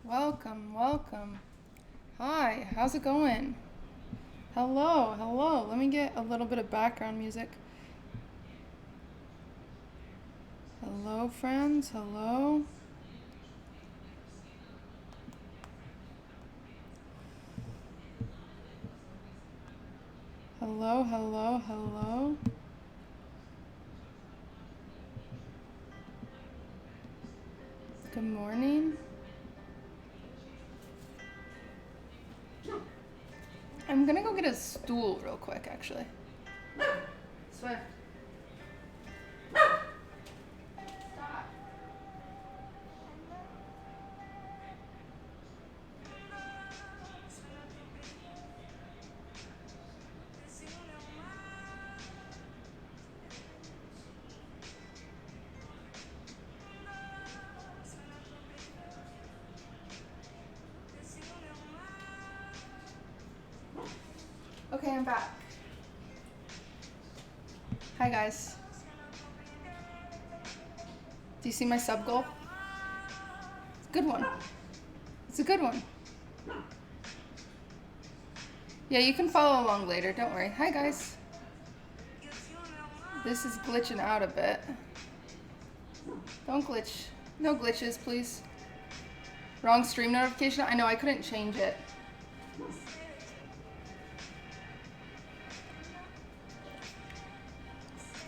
Welcome, welcome. Hi, how's it going? Hello, hello. Let me get a little bit of background music. Hello, friends. Hello. Hello, hello, hello. Good morning. I'm gonna go get a stool real quick, actually. Swear. Stop. Okay, I'm back. Hi, guys. Do you see my sub goal? It's a good one. It's a good one. Yeah, you can follow along later. Don't worry. Hi, guys. This is glitching out a bit. Don't glitch. No glitches, please. Wrong stream notification? I know, I couldn't change it.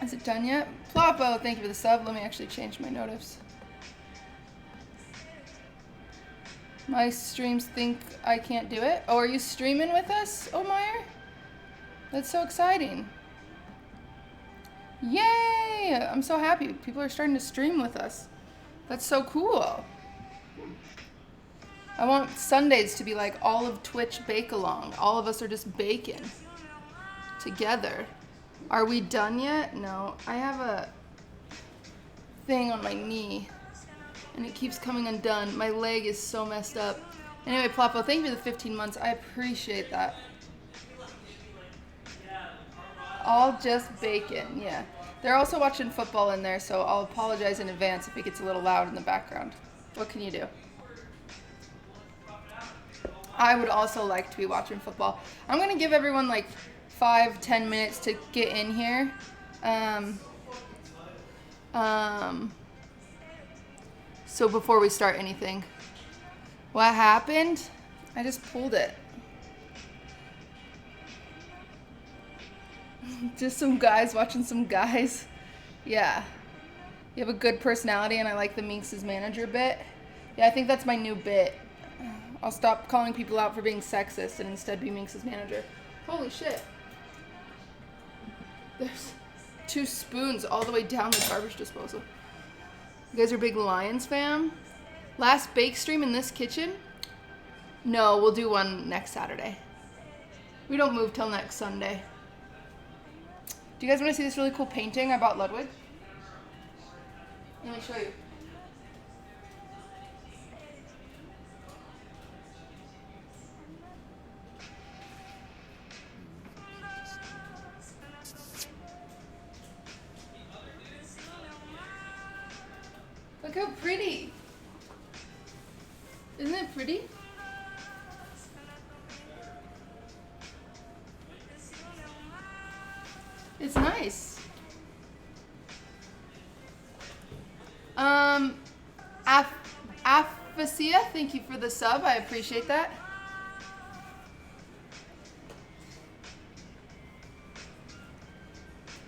Is it done yet? Plopo, thank you for the sub. Let me actually change my notifs. My streams think I can't do it. Oh, are you streaming with us, Omeyer? That's so exciting. Yay! I'm so happy. People are starting to stream with us. That's so cool. I want Sundays to be like all of Twitch bake along. All of us are just baking together. Are we done yet? No. I have a thing on my knee and it keeps coming undone. My leg is so messed up. Anyway, Plopo, thank you for the 15 months. I appreciate that. All just bacon, yeah. They're also watching football in there, so I'll apologize in advance if it gets a little loud in the background. What can you do? I would also like to be watching football. I'm going to give everyone like 5-10 minutes to get in here. So before we start anything. What happened? I just pulled it. Just some guys watching some guys. Yeah. You have a good personality and I like the Minx's manager bit. Yeah, I think that's my new bit. I'll stop calling people out for being sexist and instead be Minx's manager. Holy shit. There's 2 spoons all the way down the garbage disposal. You guys are big Lions fan? Last bake stream in this kitchen? No, we'll do one next Saturday. We don't move till next Sunday. Do you guys want to see this really cool painting I bought Ludwig? Let me show you. Look how pretty. Isn't it pretty? It's nice. Aphasia, thank you for the sub. I appreciate that.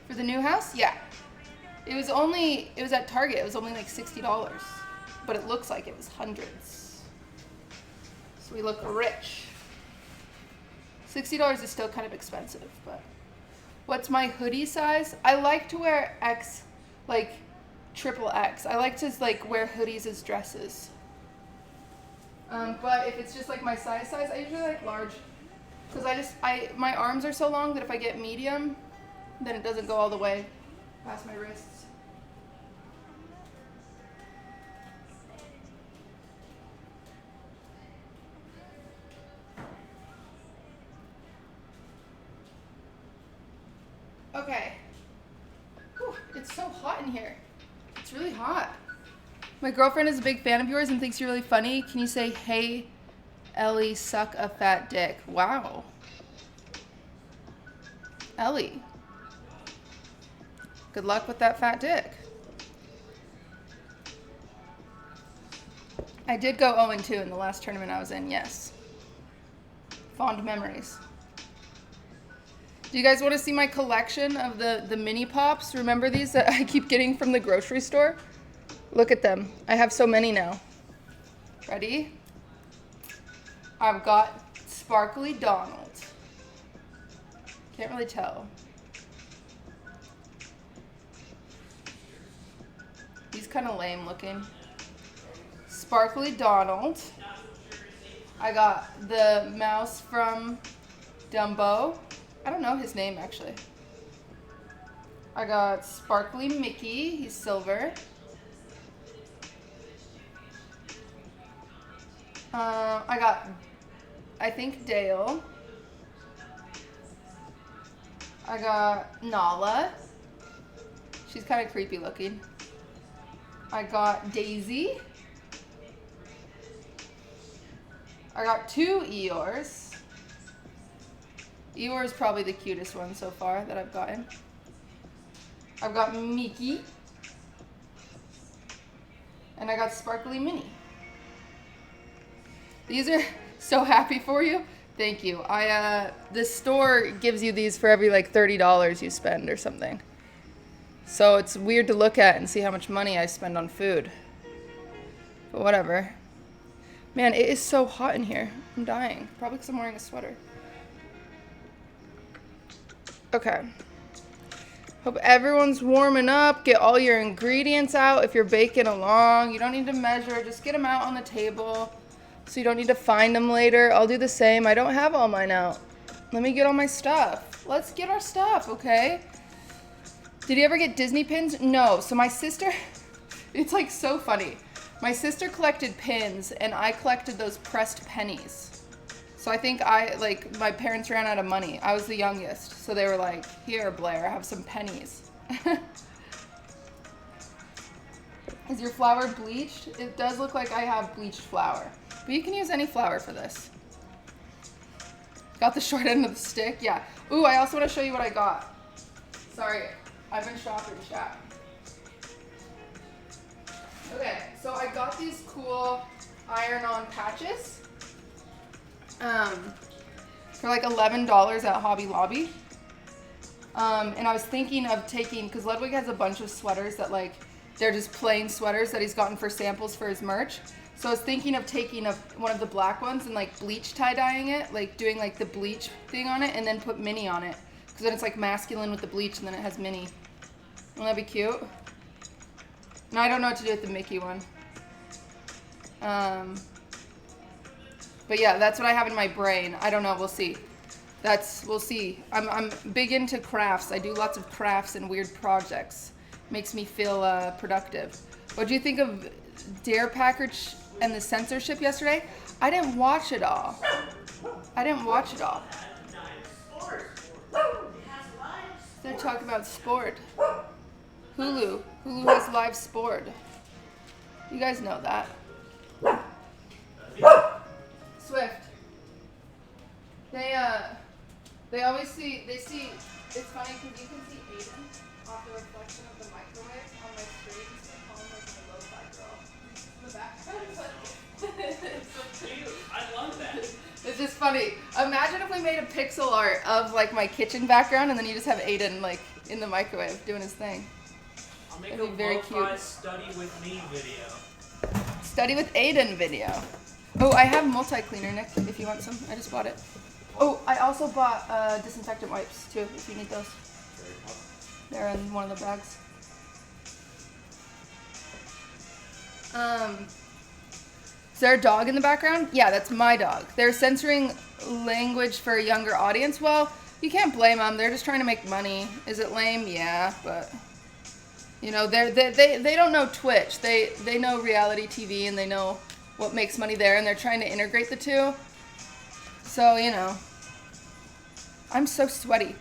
For the new house? Yeah. It was at Target. It was only like $60. But it looks like it was hundreds. So we look rich. $60 is still kind of expensive, but what's my hoodie size? I like to wear X, like triple X. I like to like wear hoodies as dresses. But if it's just like my size, I usually like large. Because my arms are so long that if I get medium, then it doesn't go all the way past my wrists. Okay. Whew, it's so hot in here. It's really hot. My girlfriend is a big fan of yours and thinks you're really funny. Can you say, hey, Ellie, suck a fat dick? Wow. Ellie. Good luck with that fat dick. I did go 0-2 in the last tournament I was in, yes. Fond memories. Do you guys want to see my collection of the mini pops? Remember these that I keep getting from the grocery store? Look at them. I have so many now. Ready? I've got Sparkly Donald. Can't really tell. He's kind of lame looking. Sparkly Donald. I got the mouse from Dumbo. I don't know his name actually. I got Sparkly Mickey. He's silver. I got, I think, Dale. I got Nala. She's kind of creepy looking. I got Daisy. I got 2 Eeyores. Eeyore is probably the cutest one so far that I've gotten. I've got Mickey. And I got Sparkly Minnie. These are so happy for you. Thank you. The store gives you these for every like $30 you spend or something. So it's weird to look at and see how much money I spend on food. But whatever. Man, it is so hot in here. I'm dying. Probably because I'm wearing a sweater. Okay. Hope everyone's warming up. Get all your ingredients out if you're baking along. You don't need to measure. Just get them out on the table so you don't need to find them later. I'll do the same. I don't have all mine out. Let me get all my stuff. Let's get our stuff, okay? Did you ever get Disney pins? No. So my sister, it's like so funny. My sister collected pins and I collected those pressed pennies. So I think my parents ran out of money. I was the youngest. So they were like, here, Blair, have some pennies. Is your flour bleached? It does look like I have bleached flour. But you can use any flour for this. Got the short end of the stick? Yeah. Ooh, I also want to show you what I got. Sorry, I've been shopping, chat. Okay, so I got these cool iron-on patches for like $11 at Hobby Lobby. And I was thinking of taking, because Ludwig has a bunch of sweaters that like, they're just plain sweaters that he's gotten for samples for his merch. So I was thinking of taking one of the black ones and like bleach tie-dyeing it, like doing like the bleach thing on it and then put Minnie on it. Because then it's like masculine with the bleach and then it has Minnie. Won't that be cute? No, I don't know what to do with the Mickey one. But yeah, that's what I have in my brain. I don't know, we'll see. We'll see. I'm big into crafts. I do lots of crafts and weird projects. Makes me feel productive. What do you think of Dare Package and the censorship yesterday? I didn't watch it all. They're talking about sport. Hulu has live sport. You guys know that. Swift. They always see, it's funny because you can see Aiden off the reflection of the microwave on my screen. So I call him like my lo-fi girl. In the background. It's so cute. I love that. It's just funny. Imagine if we made a pixel art of like my kitchen background and then you just have Aiden like in the microwave doing his thing. I'll make a lo-fi study with me video. Study with Aiden video. Oh, I have multi-cleaner, Nick, if you want some. I just bought it. Oh, I also bought disinfectant wipes, too, if you need those. They're in one of the bags. Is there a dog in the background? Yeah, that's my dog. They're censoring language for a younger audience. Well, you can't blame them. They're just trying to make money. Is it lame? Yeah, but... You know, they don't know Twitch. They know reality TV and they know what makes money there and they're trying to integrate the two. So, you know. I'm so sweaty.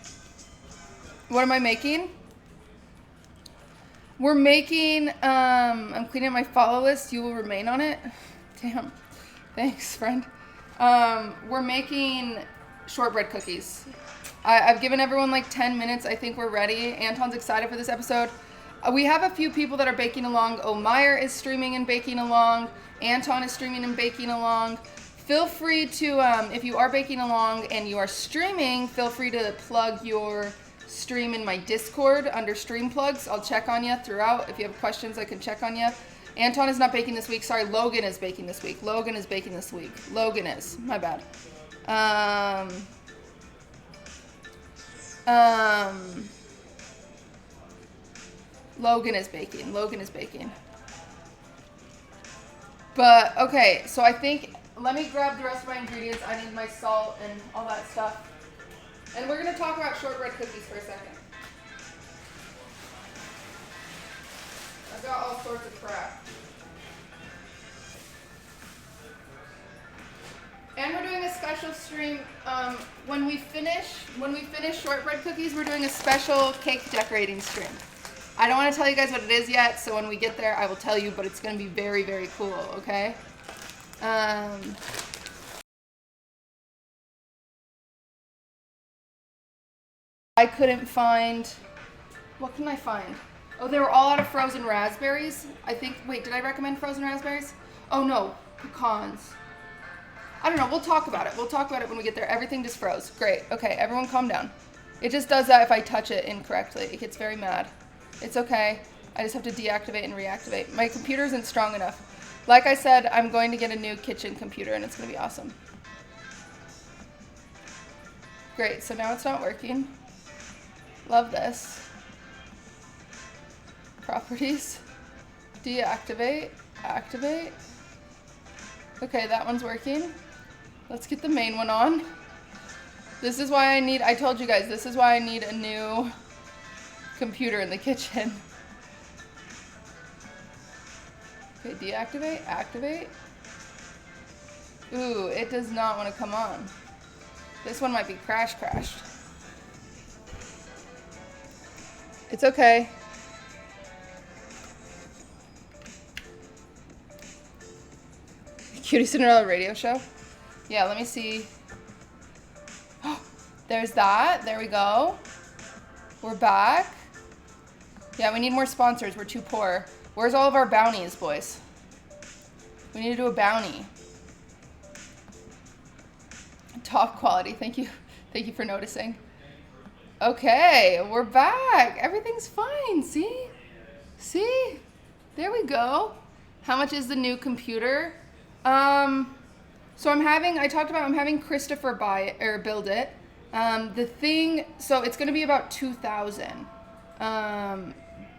What am I making? We're making, I'm cleaning up my follow list. You will remain on it. Damn. Thanks, friend. We're making shortbread cookies. I've given everyone like 10 minutes. I think we're ready. Anton's excited for this episode. We have a few people that are baking along. Omeyer is streaming and baking along. Anton is streaming and baking along. Feel free to, if you are baking along and you are streaming, feel free to plug your stream in my Discord under stream plugs. I'll check on you throughout. If you have questions, I can check on you. Anton is not baking this week. Sorry, Logan is baking this week. Logan is baking this week. Logan is. My bad. Logan is baking. Logan is baking. But, okay, so I think, let me grab the rest of my ingredients. I need my salt and all that stuff. And we're going to talk about shortbread cookies for a second. I've got all sorts of crap. And we're doing a special stream. When we finish shortbread cookies, we're doing a special cake decorating stream. I don't want to tell you guys what it is yet, so when we get there, I will tell you, but it's going to be very, very cool, okay? I couldn't find, what can I find? Oh, they were all out of frozen raspberries. I think, wait, did I recommend frozen raspberries? Oh no, pecans. I don't know, we'll talk about it. We'll talk about it when we get there. Everything just froze. Great, okay, everyone calm down. It just does that if I touch it incorrectly. It gets very mad. It's okay. I just have to deactivate and reactivate. My computer isn't strong enough. Like I said, I'm going to get a new kitchen computer and it's going to be awesome. Great, so now it's not working. Love this. Properties. Deactivate. Activate. Okay, that one's working. Let's get the main one on. This is why I told you guys, this is why I need a new computer in the kitchen. Okay, deactivate, activate. Ooh, it does not want to come on. This one might be crashed. It's okay. QTCinderella radio show? Yeah, let me see. There's that. There we go. We're back. Yeah, we need more sponsors. We're too poor. Where's all of our bounties, boys? We need to do a bounty. Top quality. Thank you. Thank you for noticing. Okay, we're back. Everything's fine. See? See? There we go. How much is the new computer? So I'm having Christopher build it. So it's going to be about 2,000.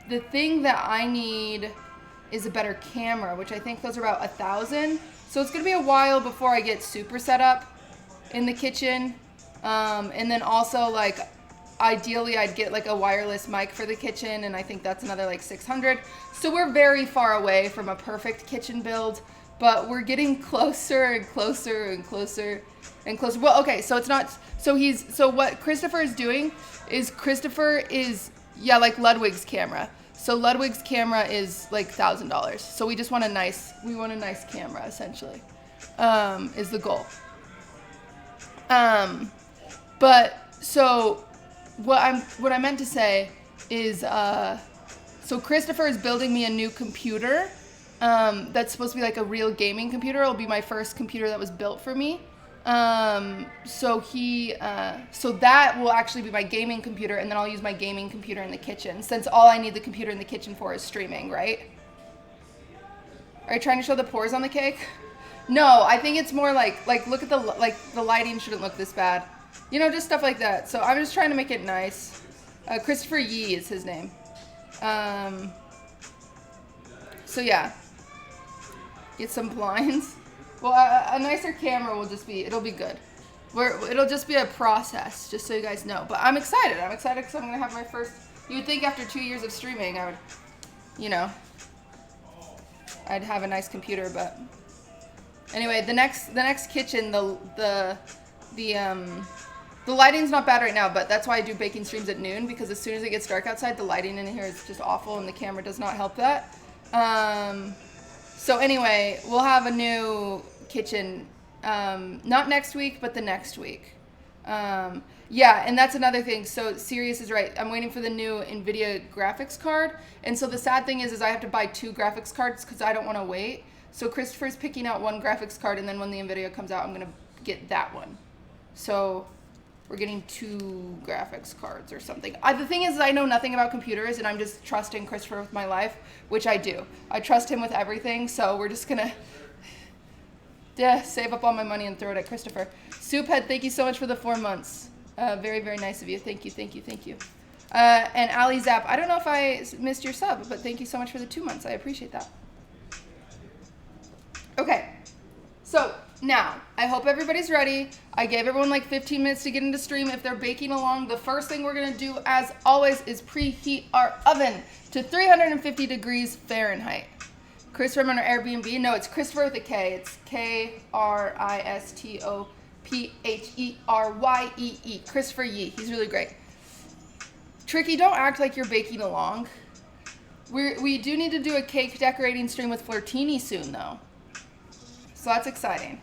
The thing that I need is a better camera, which I think those are about 1,000. So it's going to be a while before I get super set up in the kitchen. And then also, like, ideally I'd get like a wireless mic for the kitchen, and I think that's another like 600. So we're very far away from a perfect kitchen build, but we're getting closer and closer and closer and closer. Well, okay, so it's not, so what Christopher is doing is like Ludwig's camera. So Ludwig's camera is like $1,000. So we just want a nice camera, essentially, is the goal. But so what I meant to say is, so Christopher is building me a new computer, that's supposed to be like a real gaming computer. It'll be my first computer that was built for me. So that will actually be my gaming computer, and then I'll use my gaming computer in the kitchen, since all I need the computer in the kitchen for is streaming, right? Are you trying to show the pores on the cake? No, I think it's more like look at the lighting shouldn't look this bad. You know, just stuff like that. So I'm just trying to make it nice. Christopher Yee is his name. So yeah. Get some blinds. Well, a nicer camera it'll be good. It'll just be a process, just so you guys know. But I'm excited. I'm excited because I'm going to have my first, you would think after 2 years of streaming, I would, I'd have a nice computer, but anyway, the next kitchen, the The lighting's not bad right now, but that's why I do baking streams at noon, because as soon as it gets dark outside, the lighting in here is just awful and the camera does not help that. So anyway, we'll have a new kitchen, not next week, but the next week. Yeah, and that's another thing. So Sirius is right. I'm waiting for the new NVIDIA graphics card. And so the sad thing is I have to buy 2 graphics cards because I don't want to wait. So Christopher's picking out 1 graphics card, and then when the NVIDIA comes out, I'm going to get that one. So we're getting 2 graphics cards or something. The thing is I know nothing about computers, and I'm just trusting Christopher with my life, which I do. I trust him with everything, so we're just going to save up all my money and throw it at Christopher. Souphead, thank you so much for the 4 months. Very, very nice of you. Thank you, thank you, thank you. And Ali Zap, I don't know if I missed your sub, but thank you so much for the 2 months. I appreciate that. Okay, so now, I hope everybody's ready. I gave everyone like 15 minutes to get into stream. If they're baking along, the first thing we're going to do, as always, is preheat our oven to 350 degrees Fahrenheit. Christopher on our Airbnb? No, it's Christopher with a K. It's Kristopheryeee. Christopher Yee. He's really great. Tricky, don't act like you're baking along. We do need to do a cake decorating stream with Flirtini soon, though. So that's exciting.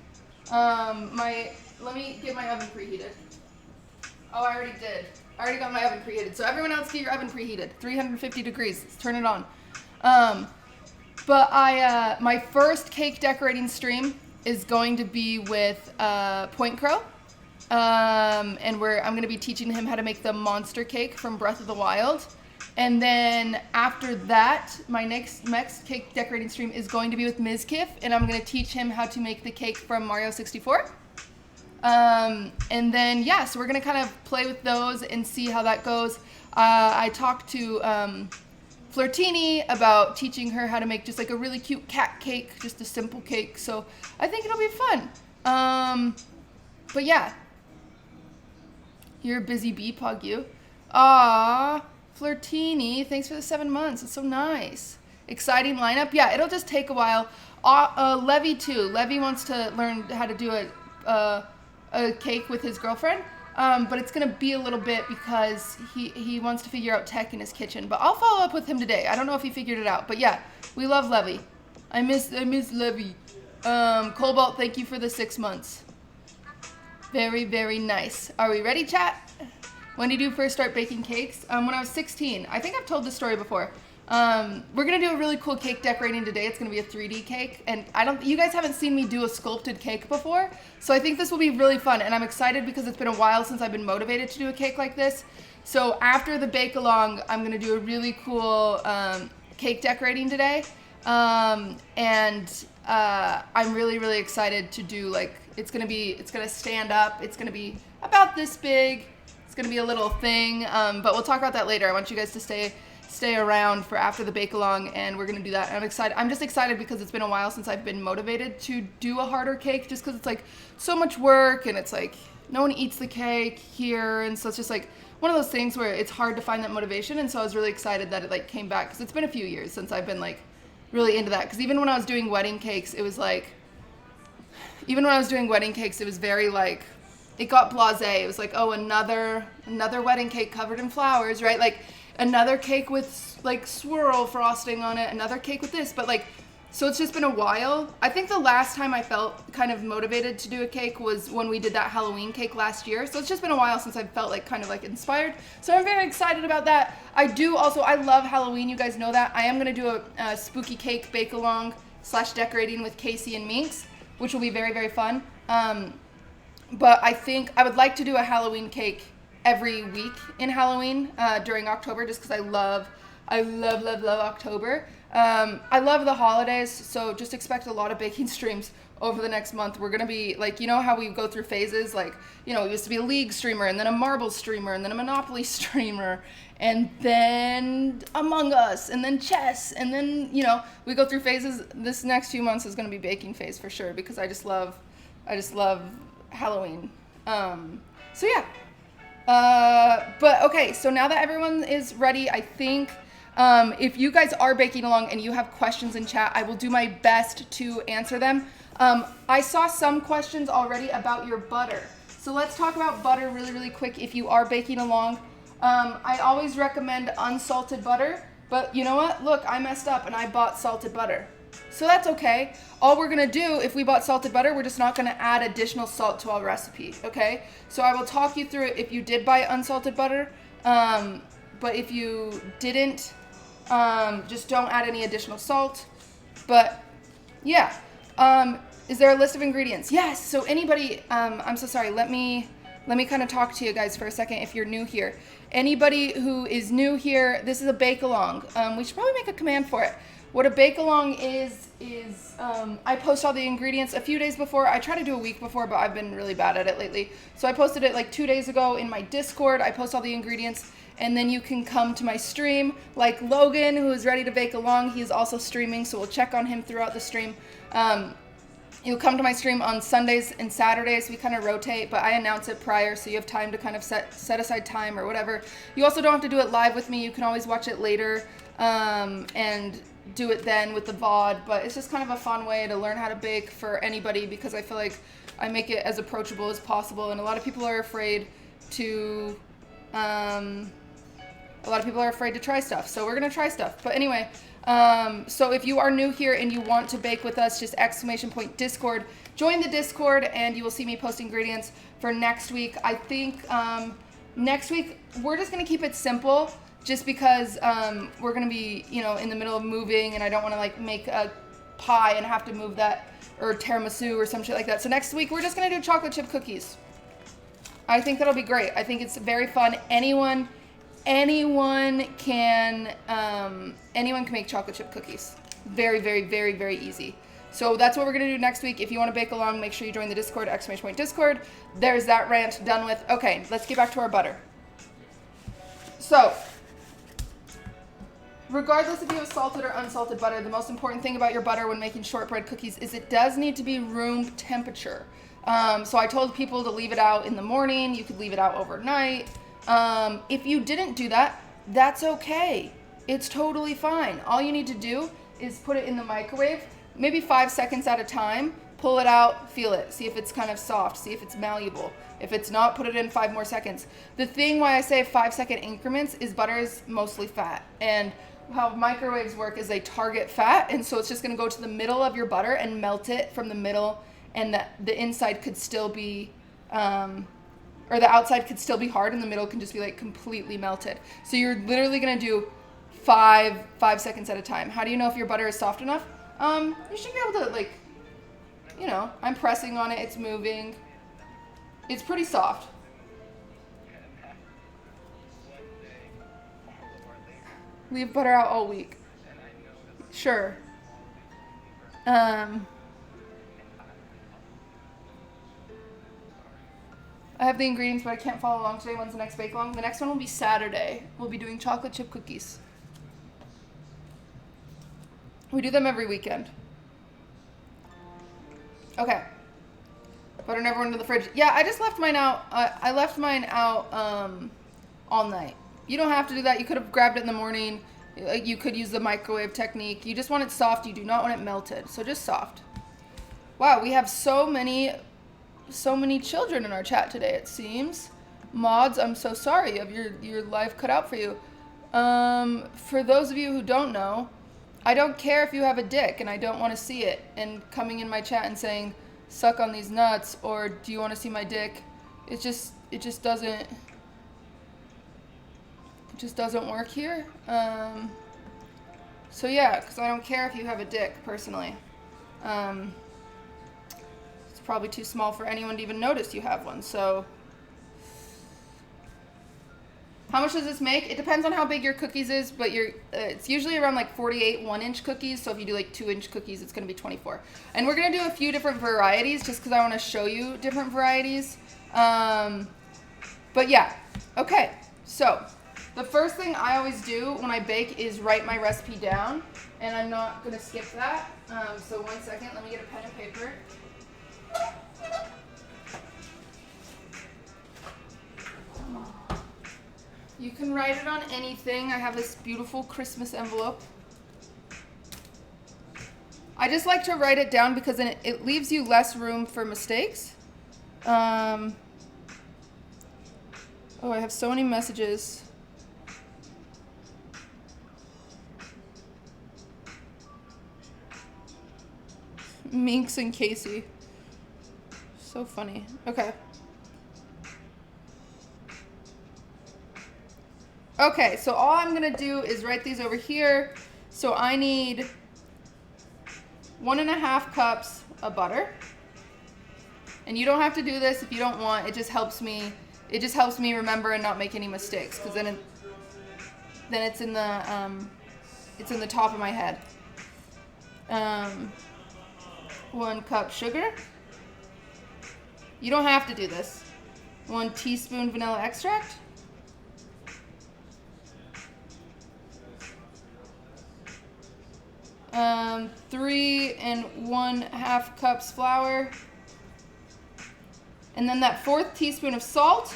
Let me get my oven preheated. Oh, I already did. I already got my oven preheated. So everyone else get your oven preheated. 350 degrees. Let's turn it on. But my first cake decorating stream is going to be with Point Crow. And I'm going to be teaching him how to make the monster cake from Breath of the Wild. And then after that, my next cake decorating stream is going to be with Mizkif, and I'm going to teach him how to make the cake from Mario 64. And then, yeah, so we're going to kind of play with those and see how that goes. I talked to Flirtini about teaching her how to make just like a really cute cat cake, just a simple cake. So I think it'll be fun. But yeah. You're a busy bee, Pug, you. Aww. Flirtini, thanks for the 7 months. It's so nice. Exciting lineup. Yeah, it'll just take a while. Levy too. Levy wants to learn how to do a cake with his girlfriend, but it's gonna be a little bit because he wants to figure out tech in his kitchen. But I'll follow up with him today. I don't know if he figured it out, but yeah, we love Levy. I miss Levy. Cobalt, thank you for the 6 months. Very, very nice. Are we ready, chat? When did you first start baking cakes? When I was 16. I think I've told this story before. We're gonna do a really cool cake decorating today. It's gonna be a 3D cake, and you guys haven't seen me do a sculpted cake before, so I think this will be really fun, and I'm excited because it's been a while since I've been motivated to do a cake like this. So after the bake along, I'm gonna do a really cool cake decorating today, and I'm really, really excited to do it's gonna stand up. It's gonna be about this big. It's gonna be a little thing, but we'll talk about that later. I want you guys to stay around for after the bake along, and we're gonna do that. And I'm excited. I'm just excited because it's been a while since I've been motivated to do a harder cake, just because it's like so much work, and it's like no one eats the cake here, and so it's just like one of those things where it's hard to find that motivation. And so I was really excited that it came back, because it's been a few years since I've been really into that. Because even when I was doing wedding cakes, it was very it got blasé. It was like, oh, another wedding cake covered in flowers, right? Like another cake with swirl frosting on it, another cake with this, but so it's just been a while. I think the last time I felt kind of motivated to do a cake was when we did that Halloween cake last year. So it's just been a while since I felt inspired. So I'm very excited about that. I love Halloween. You guys know that. I am going to do a spooky cake bake along / decorating with Casey and Minx, which will be very, very fun. But I think I would like to do a Halloween cake every week in Halloween during October, just because I love October. I love the holidays, so just expect a lot of baking streams over the next month. We're going to be you know how we go through phases, we used to be a League streamer, and then a Marble streamer, and then a Monopoly streamer, and then Among Us, and then chess, and then, we go through phases. This next few months is going to be baking phase for sure, because I just love Halloween. So yeah. But okay, so now that everyone is ready, I think if you guys are baking along and you have questions in chat, I will do my best to answer them. I saw some questions already about your butter. So let's talk about butter really, really quick if you are baking along. I always recommend unsalted butter, but you know what? Look, I messed up and I bought salted butter. So that's okay. All we're gonna do, if we bought salted butter, we're just not gonna add additional salt to our recipe, okay? So I will talk you through it if you did buy unsalted butter, but if you didn't, just don't add any additional salt. But yeah, is there a list of ingredients? Yes, so anybody, I'm so sorry, let me kind of talk to you guys for a second if you're new here. Anybody who is new here, this is a bake-along. We should probably make a command for it. What a bake-along is I post all the ingredients a few days before. I try to do a week before, but I've been really bad at it lately. So I posted it like 2 days ago in my Discord. I post all the ingredients, and then you can come to my stream. Like Logan, who is ready to bake along, he is also streaming, so we'll check on him throughout the stream. You'll come to my stream on Sundays and Saturdays. We kind of rotate, but I announce it prior, so you have time to kind of set aside time or whatever. You also don't have to do it live with me. You can always watch it later and do it then with the VOD, but it's just kind of a fun way to learn how to bake for anybody, because I feel like I make it as approachable as possible, and a lot of people are afraid to try stuff, so we're gonna try stuff. But anyway, so if you are new here and you want to bake with us, just !Discord, join the Discord, and you will see me post ingredients for next week. I think next week we're just gonna keep it simple, just because we're gonna be, in the middle of moving, and I don't want to like make a pie and have to move that, or tiramisu or some shit like that. So next week we're just gonna do chocolate chip cookies. I think that'll be great. I think it's very fun. Anyone can make chocolate chip cookies. Very, very, very, very easy. So that's what we're gonna do next week. If you want to bake along, make sure you join the Discord, !Discord. There's that rant done with. Okay, let's get back to our butter. So, regardless if you have salted or unsalted butter, the most important thing about your butter when making shortbread cookies is it does need to be room temperature. So I told people to leave it out in the morning. You could leave it out overnight. If you didn't do that, that's okay. It's totally fine. All you need to do is put it in the microwave, maybe 5 seconds at a time. Pull it out, feel it, see if it's kind of soft, see if it's malleable. If it's not, put it in 5 more seconds. The thing why I say 5-second increments is butter is mostly fat, and how microwaves work is they target fat, and so it's just going to go to the middle of your butter and melt it from the middle, and the inside could still be or the outside could still be hard, and the middle can just be like completely melted. So you're literally going to do 5 seconds at a time. How do you know if your butter is soft enough? You should be able to, like, I'm pressing on it, it's moving. It's pretty soft. Leave butter out all week. Sure. I have the ingredients, but I can't follow along today. When's the next bake along? The next one will be Saturday. We'll be doing chocolate chip cookies. We do them every weekend. Okay. Butter never went into the fridge. Yeah, I just left mine out. I left mine out all night. You don't have to do that. You could have grabbed it in the morning. You could use the microwave technique. You just want it soft. You do not want it melted. So just soft. Wow, we have so many children in our chat today, it seems. Mods, I'm so sorry. You have your life cut out for you. For those of you who don't know, I don't care if you have a dick and I don't want to see it, and coming in my chat and saying, suck on these nuts, or do you want to see my dick? It just doesn't work here. So yeah, because I don't care if you have a dick, personally. It's probably too small for anyone to even notice you have one, so. How much does this make? It depends on how big your cookies is, but it's usually around like 48 1-inch cookies. So if you do like 2-inch cookies, it's going to be 24. And we're going to do a few different varieties just because I want to show you different varieties. But yeah, okay. So the first thing I always do when I bake is write my recipe down, and I'm not going to skip that. So 1 second, let me get a pen and paper. You can write it on anything. I have this beautiful Christmas envelope. I just like to write it down because then it leaves you less room for mistakes. Oh, I have so many messages. Minx and Casey. So funny. Okay. Okay, so all I'm gonna do is write these over here. So I need 1.5 cups of butter. And you don't have to do this if you don't want. It just helps me. It just helps me remember and not make any mistakes, because then it's in the top of my head. 1 cup sugar. You don't have to do this. 1 teaspoon vanilla extract. 3 1/2 cups flour. And then that 4th teaspoon of salt,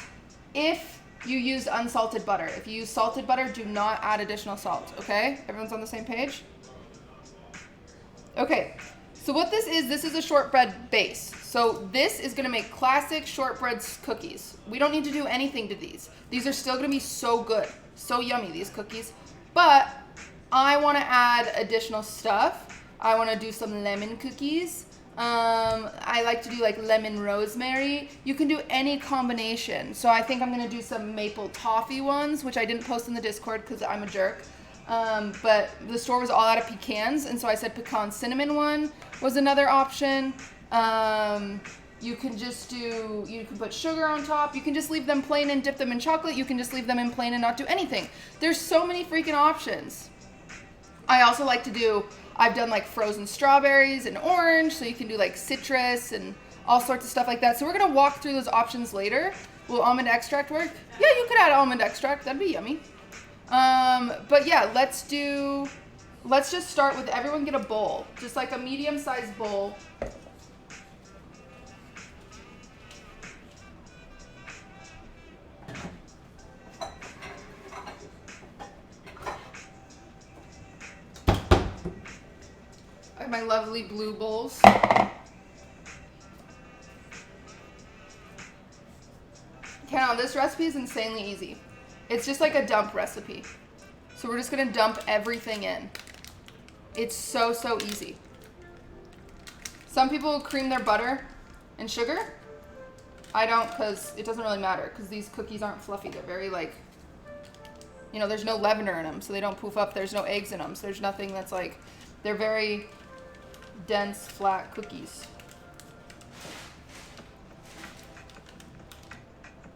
if you use unsalted butter. If you use salted butter, do not add additional salt, okay? Everyone's on the same page? Okay, so what this is a shortbread base. So this is gonna make classic shortbread cookies. We don't need to do anything to these. These are still gonna be so good, so yummy, these cookies. But I wanna add additional stuff. I wanna do some lemon cookies. I like to do like lemon rosemary. You can do any combination. So I think I'm gonna do some maple toffee ones, which I didn't post in the Discord because I'm a jerk. But the store was all out of pecans, and so I said pecan cinnamon one was another option. You can put sugar on top. You can just leave them plain and dip them in chocolate. You can just leave them in plain and not do anything. There's so many freaking options. I also like to do, I've done like frozen strawberries and orange, so you can do like citrus and all sorts of stuff like that. So we're gonna walk through those options later. Will almond extract work? Yeah, you could add almond extract, that'd be yummy. But yeah, let's just start with everyone get a bowl, just like a medium-sized bowl. I have my lovely blue bowls. Okay, now this recipe is insanely easy. It's just like a dump recipe. So we're just gonna dump everything in. It's so, so easy. Some people cream their butter and sugar. I don't, because it doesn't really matter, because these cookies aren't fluffy. They're very like, you know, there's no leavener in them, so they don't poof up. There's no eggs in them, so there's nothing that's like, they're very dense, flat cookies.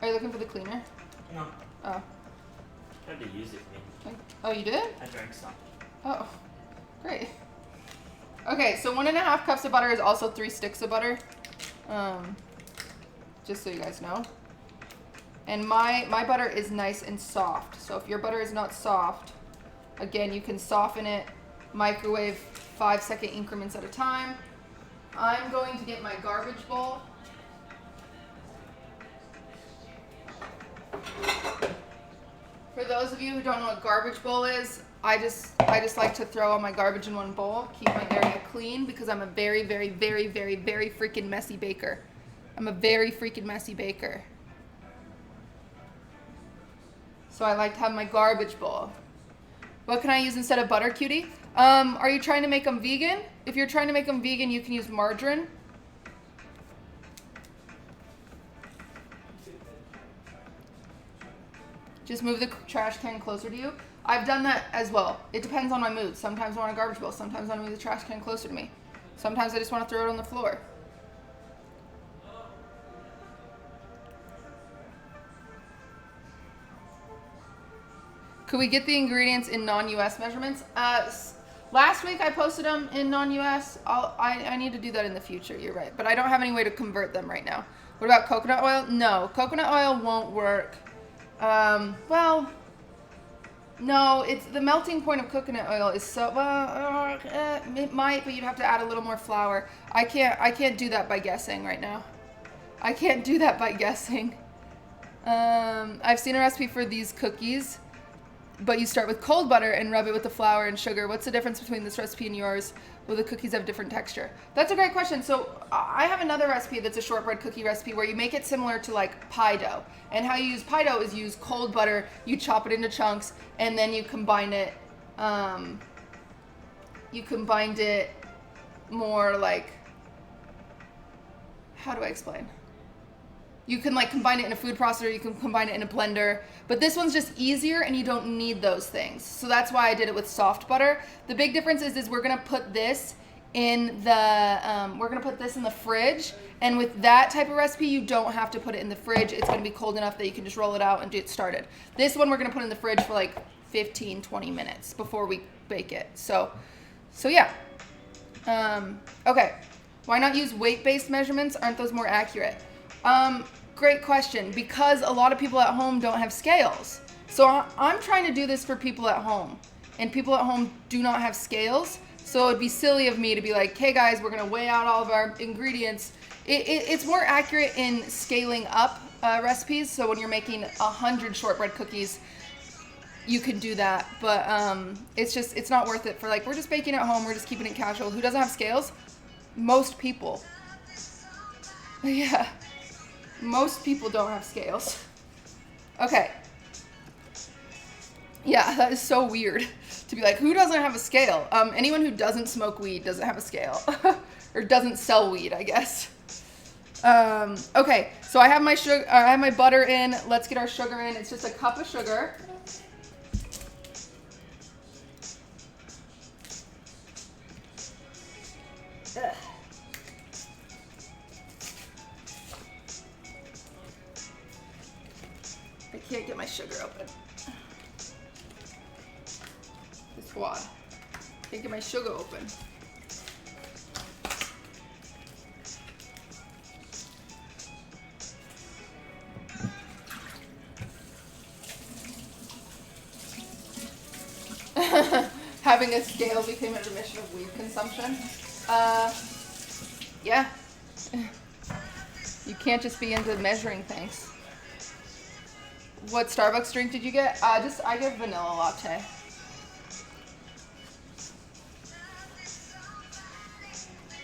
Are you looking for the cleaner? No. Oh. I had to use it. Oh, you did? I drank some. Oh, great. Okay, so 1.5 cups of butter is also 3 sticks of butter. Just so you guys know. And my butter is nice and soft. So if your butter is not soft, again, you can soften it, microwave 5-second increments at a time. I'm going to get my garbage bowl. For those of you who don't know what garbage bowl is, I just like to throw all my garbage in one bowl, keep my area clean, because I'm a very, very, very, very, very freaking messy baker. I'm a very freaking messy baker. So I like to have my garbage bowl. What can I use instead of butter, cutie? Are you trying to make them vegan? If you're trying to make them vegan, you can use margarine. Just move the trash can closer to you. I've done that as well. It depends on my mood. Sometimes I want a garbage bowl. Sometimes I want to move the trash can closer to me. Sometimes I just want to throw it on the floor. Could we get the ingredients in non-US measurements? Last week I posted them in non-US. I need to do that in the future, you're right. But I don't have any way to convert them right now. What about coconut oil? No, coconut oil won't work. Well, no, it's the melting point of coconut oil is so, well, it might, but you'd have to add a little more flour. I can't do that by guessing right now. I can't do that by guessing. I've seen a recipe for these cookies. but you start with cold butter and rub it with the flour and sugar. What's the difference between this recipe and yours? Will the cookies have different texture? That's a great question. So I have another recipe that's a shortbread cookie recipe where you make it similar to like pie dough. And how you use pie dough is you use cold butter, you chop it into chunks, and then you combine it. More like, how do I explain? You can like combine it in a food processor, you can combine it in a blender, but this one's just easier and you don't need those things. So that's why I did it with soft butter. The big difference is we're gonna put this in the fridge, and with that type of recipe, you don't have to put it in the fridge. It's gonna be cold enough that you can just roll it out and get started. This one we're gonna put in the fridge for like 15, 20 minutes before we bake it. So yeah. Okay, why not use weight-based measurements? Aren't those more accurate? Great question, because a lot of people at home don't have scales. So I'm trying to do this for people at home, and people at home do not have scales. So it'd be silly of me to be like, hey guys, we're gonna weigh out all of our ingredients. It's more accurate in scaling up recipes. So when you're making 100 shortbread cookies, you can do that, but it's not worth it for like, we're just baking at home, we're just keeping it casual. Who doesn't have scales? Most people. Yeah. Most people don't have scales. Okay. Yeah, that is so weird to be like, who doesn't have a scale? Anyone who doesn't smoke weed doesn't have a scale. Or doesn't sell weed, I guess. Okay, so I have my sugar, I have my butter in. Let's get our sugar in. It's just a cup of sugar. Ugh. I can't get my sugar open. This wad. Can't get my sugar open. Having a scale became a remission of weed consumption. Yeah. You can't just be into measuring things. What Starbucks drink did you get? I get vanilla latte.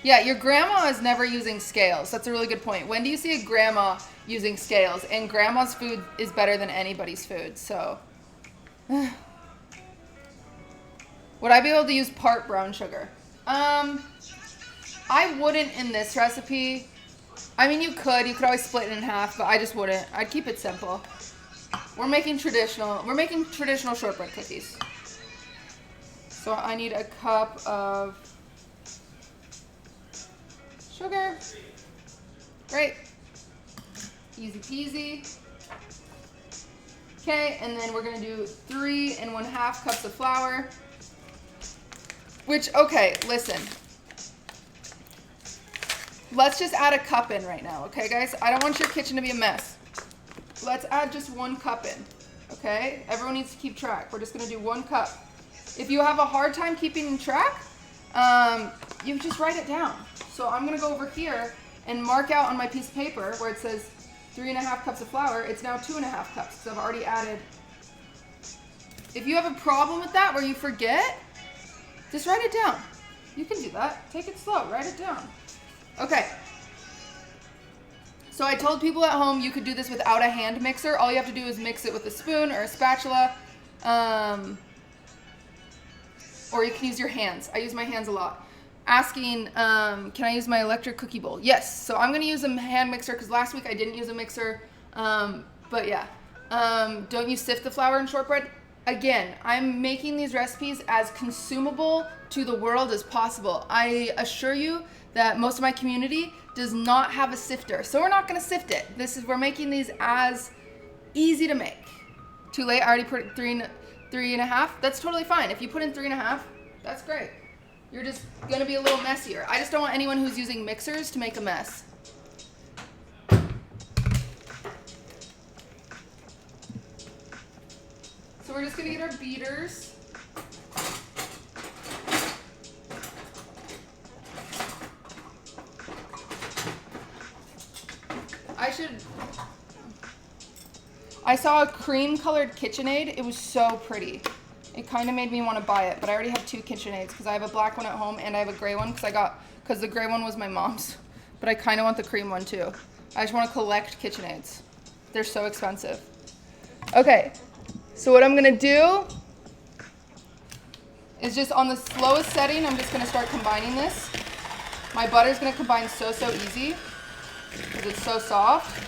Yeah, your grandma is never using scales. That's a really good point. When do you see a grandma using scales? And grandma's food is better than anybody's food, so. Would I be able to use part brown sugar? I wouldn't in this recipe. I mean, you could always split it in half, but I just wouldn't. I'd keep it simple. We're making traditional shortbread cookies. So I need a cup of sugar. Great. Easy peasy. Okay, and then we're gonna do 3 1/2 cups of flour. Which, okay, listen. Let's just add a cup in right now, okay, guys? I don't want your kitchen to be a mess. Let's add just 1 cup in, okay? Everyone needs to keep track. We're just gonna do 1 cup. If you have a hard time keeping track, you just write it down. So I'm gonna go over here and mark out on my piece of paper where it says 3 1/2 cups of flour. It's now 2 1/2 cups because I've already added. If you have a problem with that where you forget, just write it down. You can do that. Take it slow. Write it down. Okay. So I told people at home you could do this without a hand mixer. All you have to do is mix it with a spoon or a spatula. Or you can use your hands. I use my hands a lot. Asking, can I use my electric cookie bowl? Yes. So I'm going to use a hand mixer because last week I didn't use a mixer. But yeah. Don't you sift the flour in shortbread? Again, I'm making these recipes as consumable to the world as possible. I assure you that most of my community does not have a sifter, so we're not going to sift it. We're making these as easy to make. Too late. I already put 3 1/2. That's totally fine. If you put in 3 1/2, that's great. You're just going to be a little messier. I just don't want anyone who's using mixers to make a mess. So we're just gonna get our beaters. I saw a cream colored KitchenAid. It was so pretty. It kind of made me want to buy it, but I already have 2 KitchenAids because I have a black one at home and I have a gray one because the gray one was my mom's. But I kind of want the cream one too. I just want to collect KitchenAids. They're so expensive. Okay, so what I'm gonna do is just on the slowest setting, I'm just gonna start combining this. My butter's gonna combine so easy because it's so soft.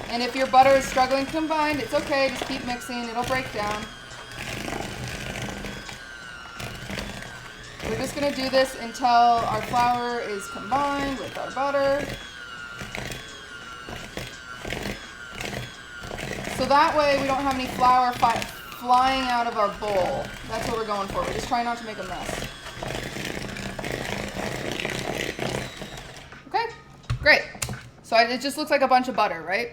And if your butter is struggling to combine, it's okay, just keep mixing, it'll break down. We're just gonna do this until our flour is combined with our butter. So that way we don't have any flour flying out of our bowl. That's what we're going for. We're just trying not to make a mess. Okay, great. So it just looks like a bunch of butter, right?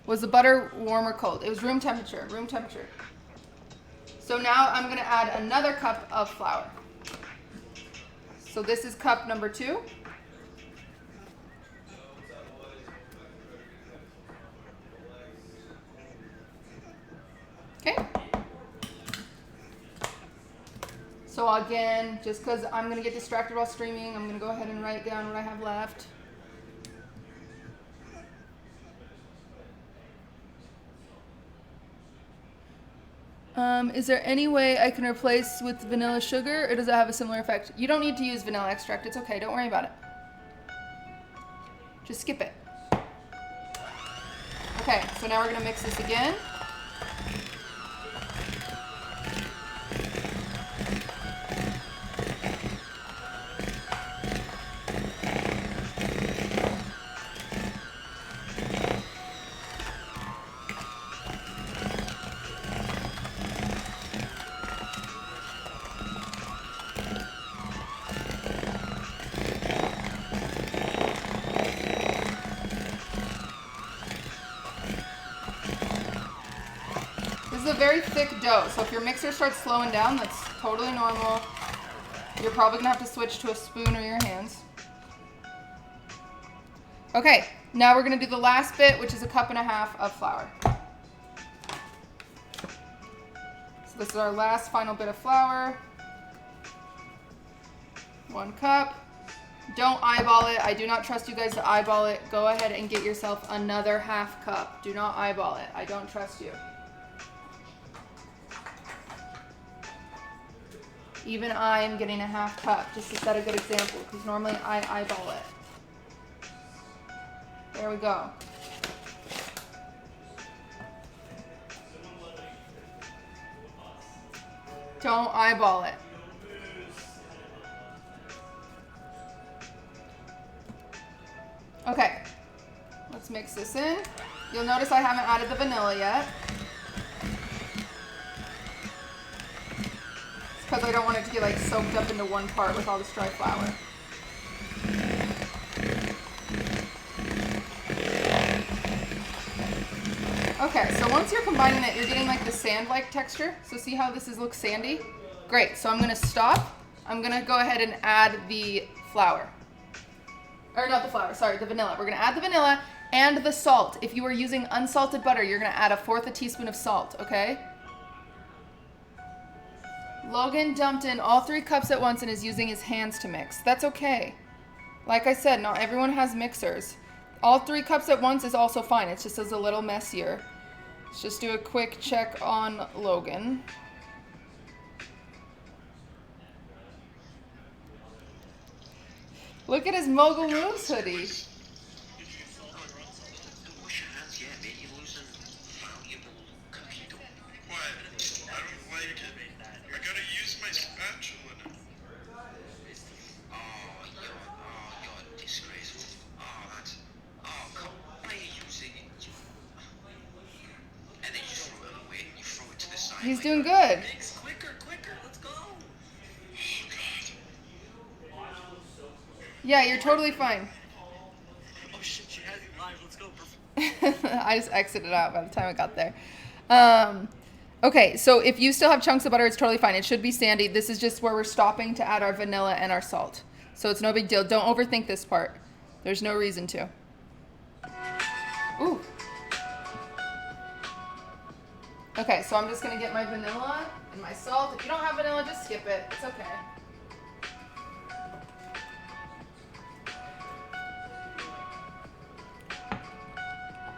Was the butter warm or cold? It was room temperature, room temperature. So now I'm gonna add another cup of flour. So this is cup number 2. Okay. So again, just because I'm going to get distracted while streaming, I'm going to go ahead and write down what I have left. Is there any way I can replace with vanilla sugar, or does it have a similar effect? You don't need to use vanilla extract. It's okay. Don't worry about it. Just skip it. Okay, so now we're going to mix this again. This is a very thick dough, so if your mixer starts slowing down, that's totally normal. You're probably gonna have to switch to a spoon or your hands. Okay, now we're gonna do the last bit, which is a 1.5 cups of flour. So this is our last final bit of flour. 1 cup. Don't eyeball it. I do not trust you guys to eyeball it. Go ahead and get yourself another 1/2 cup. Do not eyeball it. I don't trust you. Even I am getting a 1/2 cup, just to set a good example, because normally I eyeball it. There we go. Don't eyeball it. Okay, let's mix this in. You'll notice I haven't added the vanilla yet. Because I don't want it to get like soaked up into one part with all this dry flour. Okay, so once you're combining it, you're getting like the sand-like texture. So see how this looks sandy? Great, so I'm gonna stop. I'm gonna go ahead and add the flour. Or not the flour, sorry, the vanilla. We're gonna add the vanilla and the salt. If you are using unsalted butter, you're gonna add 1/4 teaspoon of salt, okay? Logan dumped in all 3 cups at once and is using his hands to mix. That's okay. Like I said, not everyone has mixers. All 3 cups at once is also fine. It's just a little messier. Let's just do a quick check on Logan. Look at his Mogul Moves hoodie. He's doing good. Quicker, let's go. Yeah, you're totally fine. Oh shit, she has you live. Let's go. I just exited out by the time I got there. Okay, so if you still have chunks of butter, it's totally fine. It should be sandy. This is just where we're stopping to add our vanilla and our salt. So it's no big deal. Don't overthink this part. There's no reason to. Ooh, Okay, so I'm just gonna get my vanilla and my salt. If you don't have vanilla, just skip it. It's okay.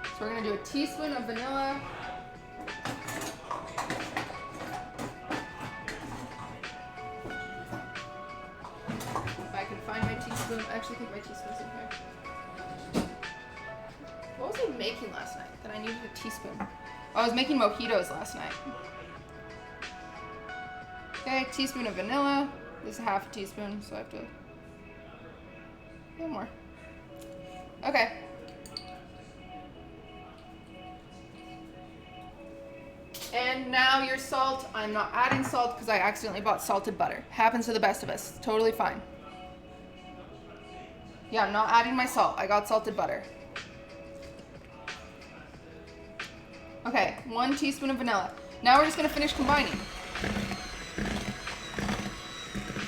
So we're gonna do a teaspoon of vanilla. If I can find my teaspoon, I actually think my teaspoon's in here. What was I making last night that I needed a teaspoon? Oh, I was making mojitos last night. Okay, teaspoon of vanilla. This is half a teaspoon, so I have to... a little more. Okay. And now your salt. I'm not adding salt because I accidentally bought salted butter. Happens to the best of us. Totally fine. Yeah, I'm not adding my salt. I got salted butter. Okay, 1 teaspoon of vanilla. Now we're just gonna finish combining.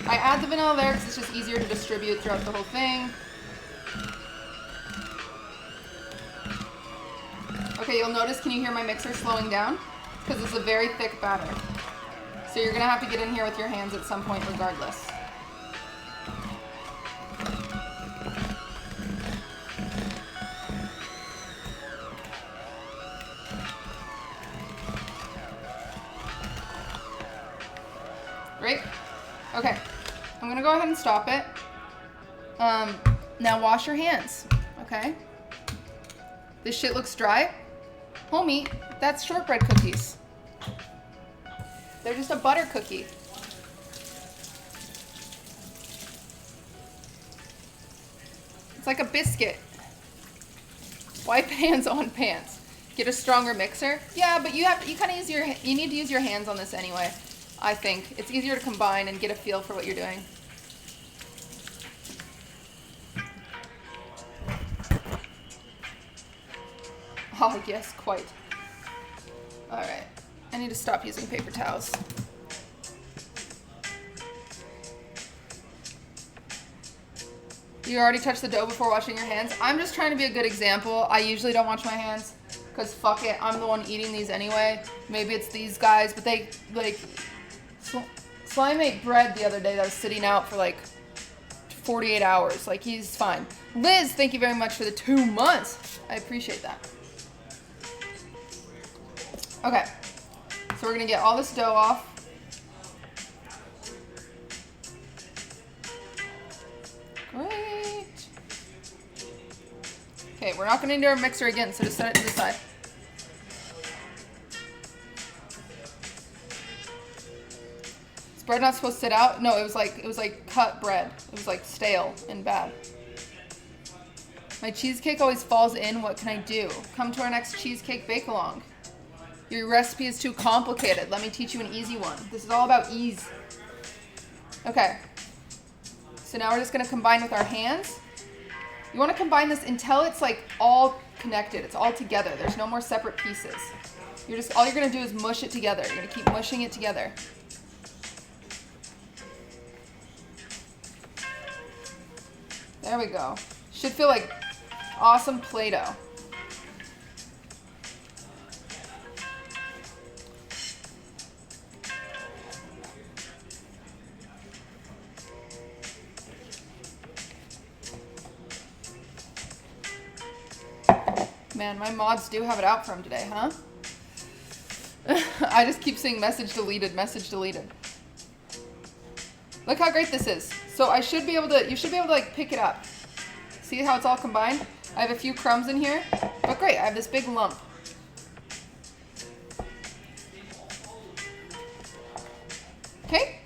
I add the vanilla there because it's just easier to distribute throughout the whole thing. Okay, you'll notice, can you hear my mixer slowing down? Because it's a very thick batter. So you're gonna have to get in here with your hands at some point regardless. Great. Okay, I'm gonna go ahead and stop it. Now wash your hands, okay? This shit looks dry. Homie, that's shortbread cookies. They're just a butter cookie. It's like a biscuit. Wipe hands on pants. Get a stronger mixer. Yeah, but you need to use your hands on this anyway. I think it's easier to combine and get a feel for what you're doing. Oh, yes, quite. All right. I need to stop using paper towels. You already touched the dough before washing your hands? I'm just trying to be a good example. I usually don't wash my hands because fuck it. I'm the one eating these anyway. Maybe it's these guys, but they, like, Slime ate bread the other day that was sitting out for like 48 hours. Like, he's fine. Liz, thank you very much for the 2 months. I appreciate that. Okay, so we're gonna get all this dough off. Great. Okay, we're not gonna do our mixer again, so just set it to the side. Is bread not supposed to sit out? No, it was like cut bread. It was like stale and bad. My cheesecake always falls in. What can I do? Come to our next cheesecake bake-along. Your recipe is too complicated. Let me teach you an easy one. This is all about ease. Okay. So now we're just gonna combine with our hands. You wanna combine this until it's like all connected. It's all together. There's no more separate pieces. All you're gonna do is mush it together. You're gonna keep mushing it together. There we go. Should feel like awesome Play-Doh. Man, my mods do have it out for him today, huh? I just keep seeing message deleted, message deleted. Look how great this is. So you should be able to like pick it up. See how it's all combined? I have a few crumbs in here, but great, I have this big lump. Okay,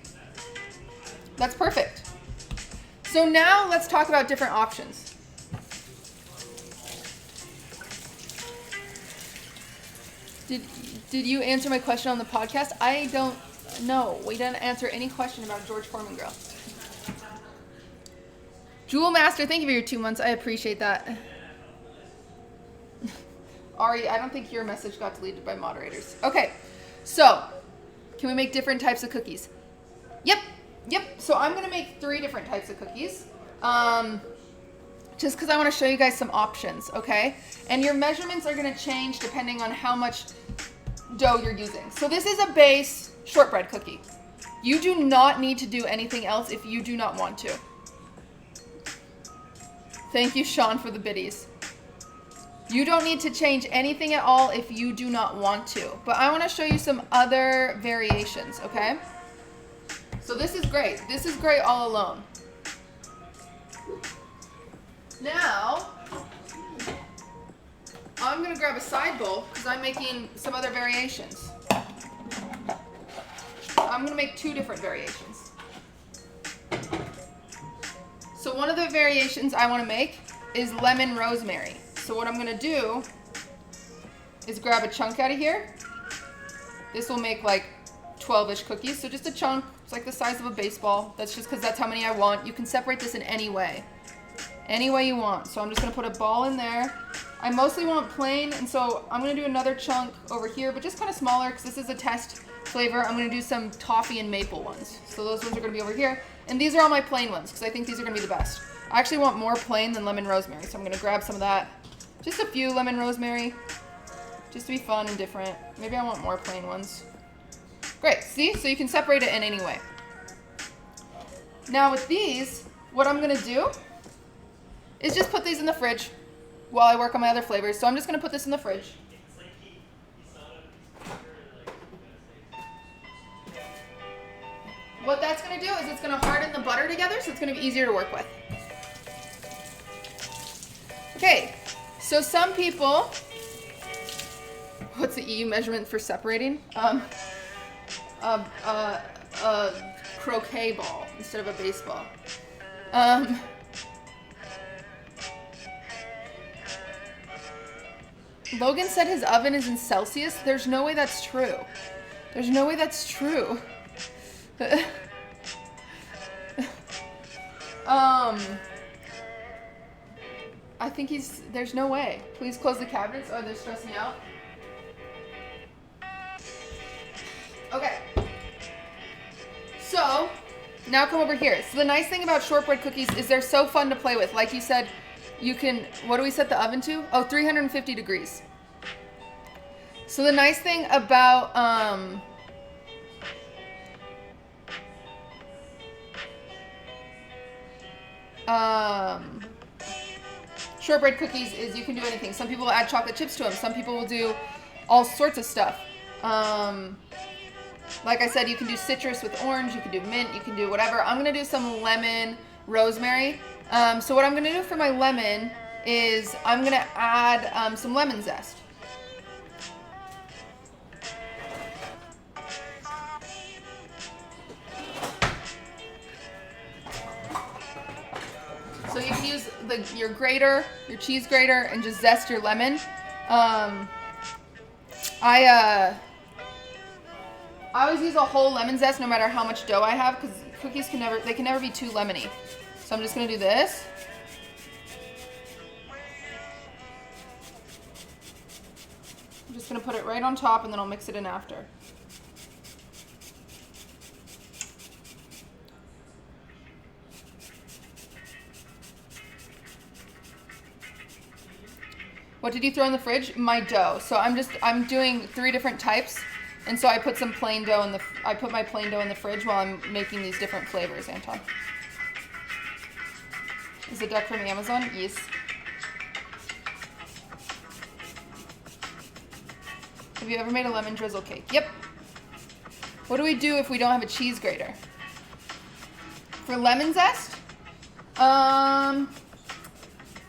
that's perfect. So now let's talk about different options. Did you answer my question on the podcast? I don't know. We didn't answer any question about George Foreman Grill. Jewel Master, thank you for your 2 months. I appreciate that. Ari, I don't think your message got deleted by moderators. Okay, so can we make different types of cookies? Yep. So I'm going to make 3 different types of cookies. Just because I want to show you guys some options, okay? And your measurements are going to change depending on how much dough you're using. So this is a base shortbread cookie. You do not need to do anything else if you do not want to. Thank you, Sean, for the biddies. You don't need to change anything at all if you do not want to. But I want to show you some other variations, okay? So this is great. This is great all alone. Now, I'm going to grab a side bowl because I'm making some other variations. I'm going to make 2 different variations. So one of the variations I want to make is lemon rosemary. So what I'm going to do is grab a chunk out of here. This will make like 12-ish cookies. So just a chunk. It's like the size of a baseball. That's just because that's how many I want. You can separate this in any way. Any way you want. So I'm just going to put a ball in there. I mostly want plain, and so I'm going to do another chunk over here, but just kind of smaller because this is a test flavor. I'm going to do some toffee and maple ones. So those ones are going to be over here. And these are all my plain ones because I think these are going to be the best. I actually want more plain than lemon rosemary, so I'm going to grab some of that. Just a few lemon rosemary, just to be fun and different. Maybe I want more plain ones. Great, see? So you can separate it in any way. Now with these, what I'm going to do is just put these in the fridge while I work on my other flavors. So I'm just going to put this in the fridge. What that's going to do is it's going to harden the butter together, so it's going to be easier to work with. Okay, so some people, what's the EU measurement for separating? Croquet ball instead of a baseball. Logan said his oven is in Celsius. There's no way that's true. There's no way that's true. I think there's no way. Please close the cabinets. Oh, they're stressing me out. Okay. So, now come over here. So the nice thing about shortbread cookies is they're so fun to play with. Like you said, you can, what do we set the oven to? Oh, 350 degrees. So the nice thing about, shortbread cookies is you can do anything. Some people will add chocolate chips to them. Some people will do all sorts of stuff. Like I said, you can do citrus with orange, you can do mint, you can do whatever. I'm going to do some lemon rosemary. So what I'm going to do for my lemon is I'm going to add some lemon zest. So you can use your grater, your cheese grater, and just zest your lemon. I always use a whole lemon zest no matter how much dough I have because cookies can never be too lemony. So I'm just going to do this. I'm just going to put it right on top and then I'll mix it in after. What did you throw in the fridge? My dough. So I'm doing 3 different types. And so I put some plain dough I put my plain dough in the fridge while I'm making these different flavors, Anton. Is the duck from Amazon? Yes. Have you ever made a lemon drizzle cake? Yep. What do we do if we don't have a cheese grater? For lemon zest,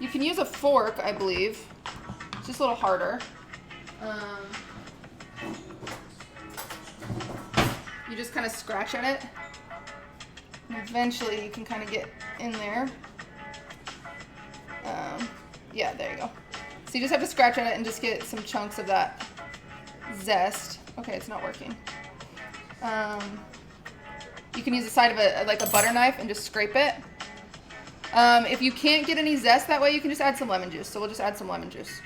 you can use a fork, I believe. It's just a little harder. You just kind of scratch at it. And eventually you can kind of get in there. Yeah, there you go. So you just have to scratch at it and just get some chunks of that zest. Okay, it's not working. You can use the side of a butter knife and just scrape it. If you can't get any zest that way, you can just add some lemon juice. So we'll just add some lemon juice.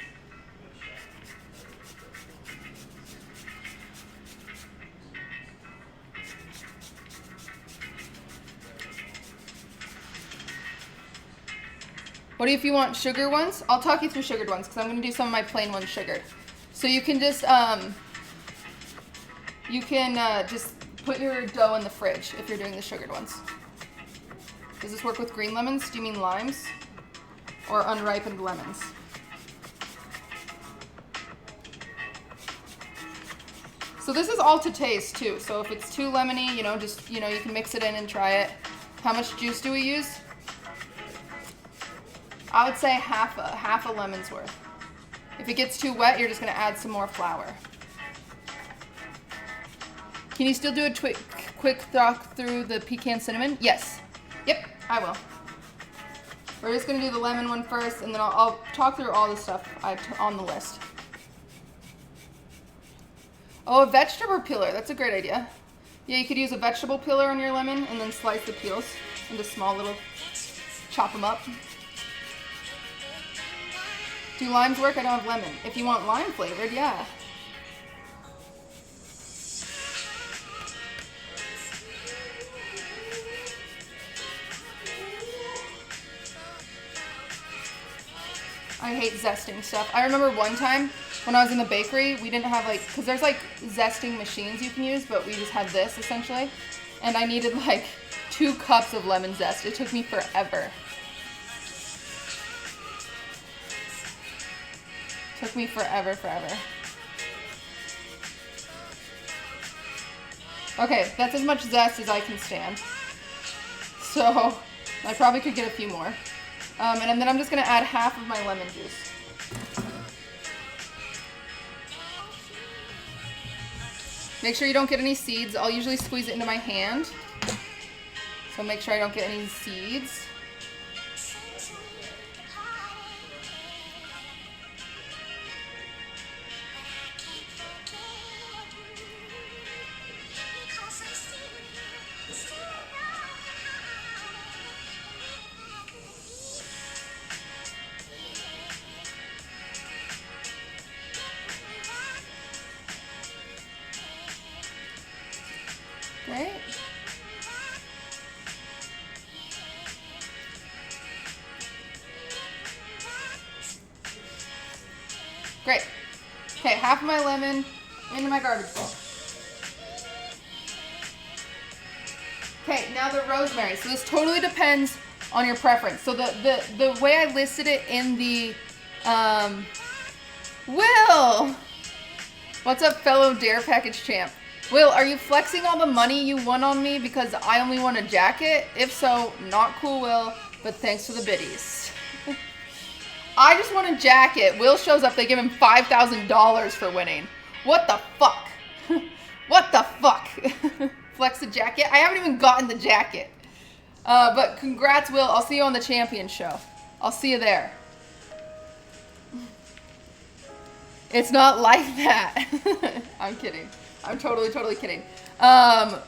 What if you want sugar ones? I'll talk you through sugared ones because I'm going to do some of my plain ones sugared. So you can just You can just put your dough in the fridge if you're doing the sugared ones. Does this work with green lemons? Do you mean limes? Or unripened lemons? So this is all to taste too. So if it's too lemony, just, you can mix it in and try it. How much juice do we use? I would say half a lemon's worth. If it gets too wet, you're just gonna add some more flour. Can you still do a quick talk through the pecan cinnamon? Yes. Yep, I will. We're just gonna do the lemon one first, and then I'll talk through all the stuff on the list. Oh, a vegetable peeler. That's a great idea. Yeah, you could use a vegetable peeler on your lemon and then slice the peels into small little, chop them up. Do limes work? I don't have lemon. If you want lime flavored, yeah. I hate zesting stuff. I remember one time when I was in the bakery, we didn't have because there's zesting machines you can use, but we just had this essentially. And I needed 2 cups of lemon zest. It took me forever. Took me forever. Okay, that's as much zest as I can stand. So I probably could get a few more. And then I'm just gonna add half of my lemon juice. Make sure you don't get any seeds. I'll usually squeeze it into my hand. So make sure I don't get any seeds. Great. Great. Okay, half of my lemon into my garbage bowl. Okay, now the rosemary. So this totally depends on your preference. So the way I listed it in the Will! What's up, fellow Dare Package champ? Will, are you flexing all the money you won on me because I only won a jacket? If so, not cool, Will, but thanks for the biddies. I just won a jacket. Will shows up, they give him $5,000 for winning. What the fuck? What the fuck? Flex the jacket? I haven't even gotten the jacket. But congrats, Will. I'll see you on the champion show. I'll see you there. It's not like that. I'm kidding. I'm totally kidding.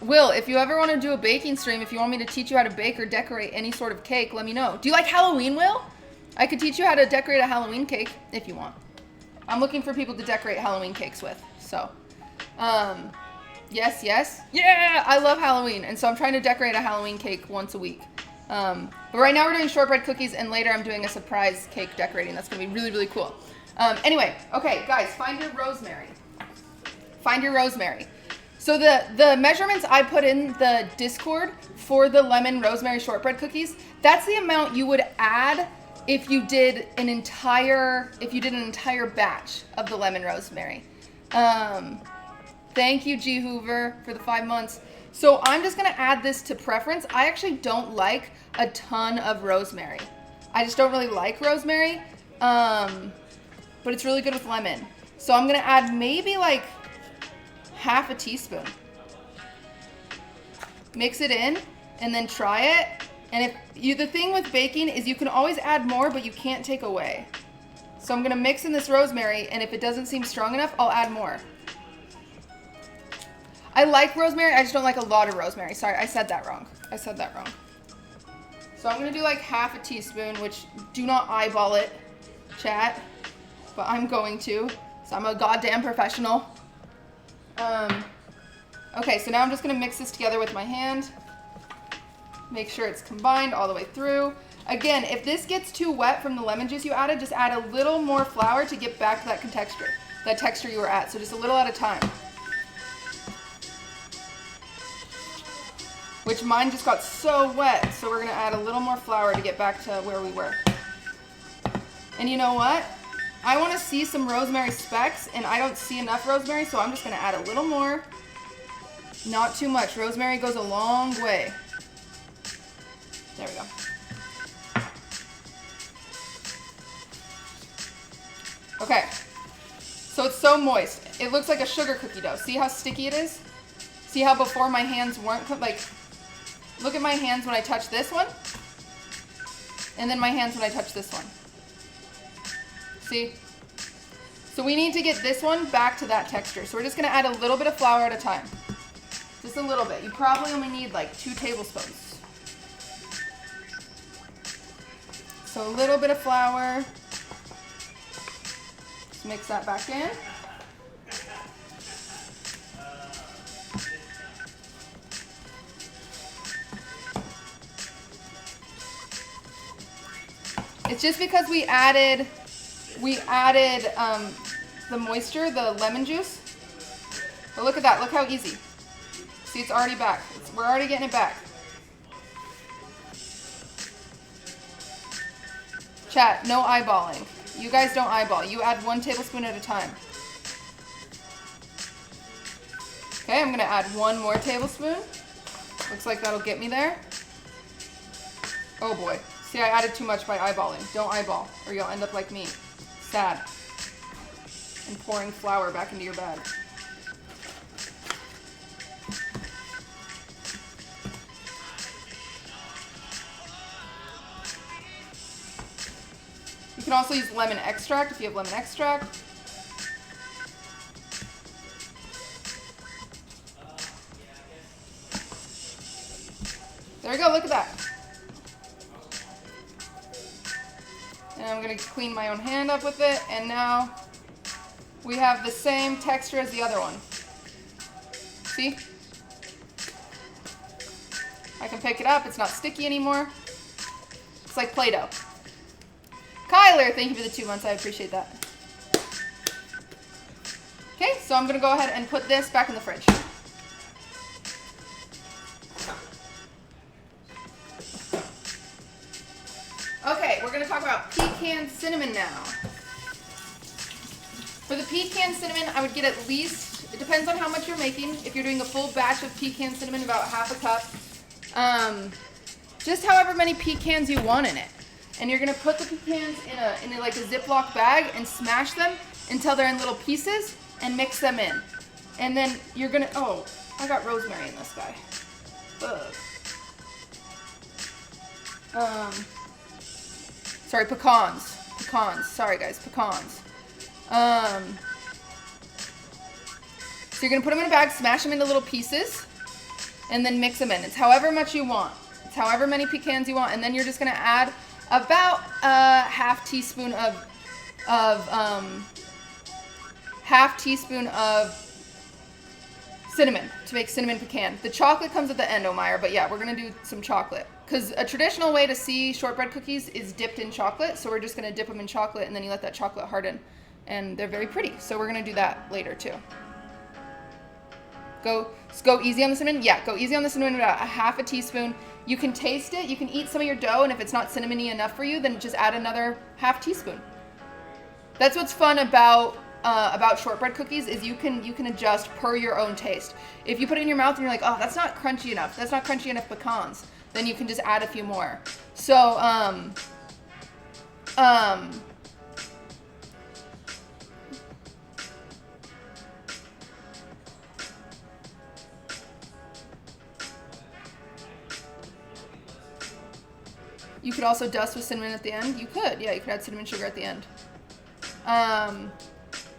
Will, if you ever want to do a baking stream, if you want me to teach you how to bake or decorate any sort of cake, let me know. Do you like Halloween, Will? I could teach you how to decorate a Halloween cake if you want. I'm looking for people to decorate Halloween cakes with. So, yes. Yeah, I love Halloween. And so I'm trying to decorate a Halloween cake once a week. But right now we're doing shortbread cookies, and later I'm doing a surprise cake decorating. That's going to be really cool. Anyway, okay, guys, find your rosemary. Find your rosemary. So the measurements I put in the Discord for the lemon rosemary shortbread cookies, that's the amount you would add if you did an entire batch of the lemon rosemary. Thank you, G Hoover, for the 5 months. So I'm just gonna add this to preference. I actually don't like a ton of rosemary. I just don't really like rosemary, but it's really good with lemon. So I'm gonna add maybe like half a teaspoon. Mix it in and then try it. And the thing with baking is you can always add more, but you can't take away. So I'm gonna mix in this rosemary, and if it doesn't seem strong enough, I'll add more. I like rosemary, I just don't like a lot of rosemary. Sorry, I said that wrong. So I'm gonna do like half a teaspoon, which do not eyeball it, chat, but I'm going to. So I'm a goddamn professional. Okay, so now I'm just gonna mix this together with my hand. Make sure it's combined all the way through. Again, if this gets too wet from the lemon juice you added, just add a little more flour to get back to that texture you were at. So just a little at a time. which mine just got so wet. So we're gonna add a little more flour to get back to where we were. And you know what? I wanna see some rosemary specks, and I don't see enough rosemary, so I'm just gonna add a little more. Not too much. Rosemary goes a long way. There we go. Okay, so it's so moist. It looks like a sugar cookie dough. See how sticky it is? See how before my hands weren't, like, look at my hands when I touch this one, and then my hands when I touch this one. See? So we need to get this one back to that texture. So we're just gonna add a little bit of flour at a time. Just a little bit. You probably only need like 2 tablespoons. So a little bit of flour. Just mix that back in. It's just because we added the moisture, the lemon juice. But look at that, look how easy. See, it's already back. We're already getting it back. Chat, no eyeballing. You guys don't eyeball. You add 1 tablespoon at a time. Okay, I'm gonna add 1 more tablespoon. Looks like that'll get me there. Oh boy. See, I added too much by eyeballing. Don't eyeball, or you'll end up like me. Sad. And pouring flour back into your bag. You can also use lemon extract if you have lemon extract. There we go, look at that. And I'm gonna clean my own hand up with it, and now we have the same texture as the other one. See? I can pick it up, it's not sticky anymore. It's like Play-Doh. Kyler, thank you for the 2 months, I appreciate that. Okay, so I'm gonna go ahead and put this back in the fridge. Okay, we're gonna talk about pecan cinnamon now. For the pecan cinnamon, I would get at least, it depends on how much you're making. If you're doing a full batch of pecan cinnamon, about half a cup. Just however many pecans you want in it. And you're gonna put the pecans in like a Ziploc bag and smash them until they're in little pieces and mix them in. And then you're gonna, oh, I got rosemary in this guy. Ugh. Sorry, pecans. Pecans, sorry guys, pecans. So you're gonna put them in a bag, smash them into little pieces, and then mix them in. It's however much you want. It's however many pecans you want, and then you're just gonna add about a half teaspoon of cinnamon to make cinnamon pecan. The chocolate comes at the end, Omeyer, but yeah, we're gonna do some chocolate. Because a traditional way to see shortbread cookies is dipped in chocolate, so we're just gonna dip them in chocolate and then you let that chocolate harden. And they're very pretty, so we're gonna do that later too. Go easy on the cinnamon? Yeah, go easy on the cinnamon, about a half a teaspoon. You can taste it, you can eat some of your dough, and if it's not cinnamony enough for you, then just add another half teaspoon. That's what's fun about shortbread cookies, is you can adjust per your own taste. If you put it in your mouth and you're like, oh, that's not crunchy enough, that's not crunchy enough pecans, then you can just add a few more. So, you could also dust with cinnamon at the end. You could, yeah, you could add cinnamon sugar at the end.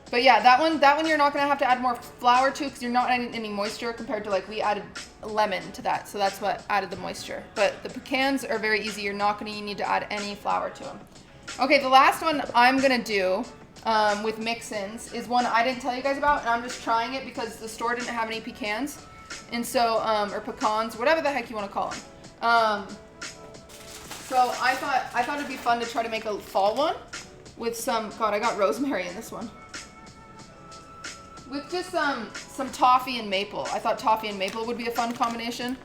But yeah, that one you're not gonna have to add more flour to, because you're not adding any moisture compared to, like, we added lemon to that, so that's what added the moisture. But the pecans are very easy. You're not gonna need to add any flour to them. Okay, the last one I'm gonna do with mix-ins is one I didn't tell you guys about, and I'm just trying it because the store didn't have any pecans, and so or pecans, whatever the heck you want to call them. So I thought it'd be fun to try to make a fall one with some, God, I got rosemary in this one. With just some toffee and maple. I thought toffee and maple would be a fun combination.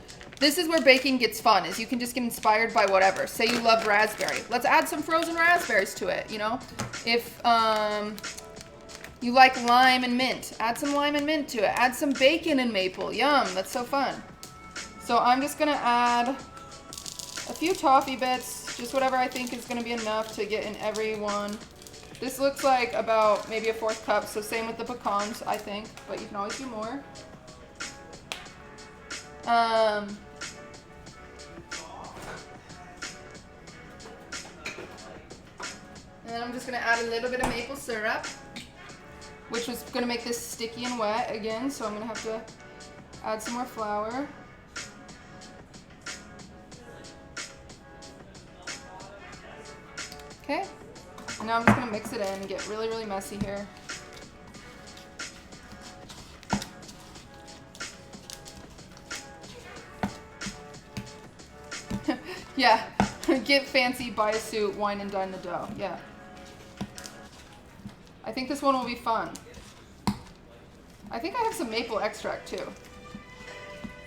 This is where baking gets fun, is you can just get inspired by whatever. Say you love raspberry. Let's add some frozen raspberries to it, you know? If you like lime and mint, add some lime and mint to it. Add some bacon and maple. Yum, that's so fun. So I'm just gonna add a few toffee bits, just whatever I think is gonna be enough to get in every one. This looks like about maybe a 1/4 cup, so same with the pecans, I think, but you can always do more. And then I'm just gonna add a little bit of maple syrup, which was gonna make this sticky and wet again, so I'm gonna have to add some more flour. Okay, and now I'm just gonna mix it in and get really, really messy here. Yeah, get fancy, buy a suit, wine and dine the dough, yeah. I think this one will be fun. I think I have some maple extract too.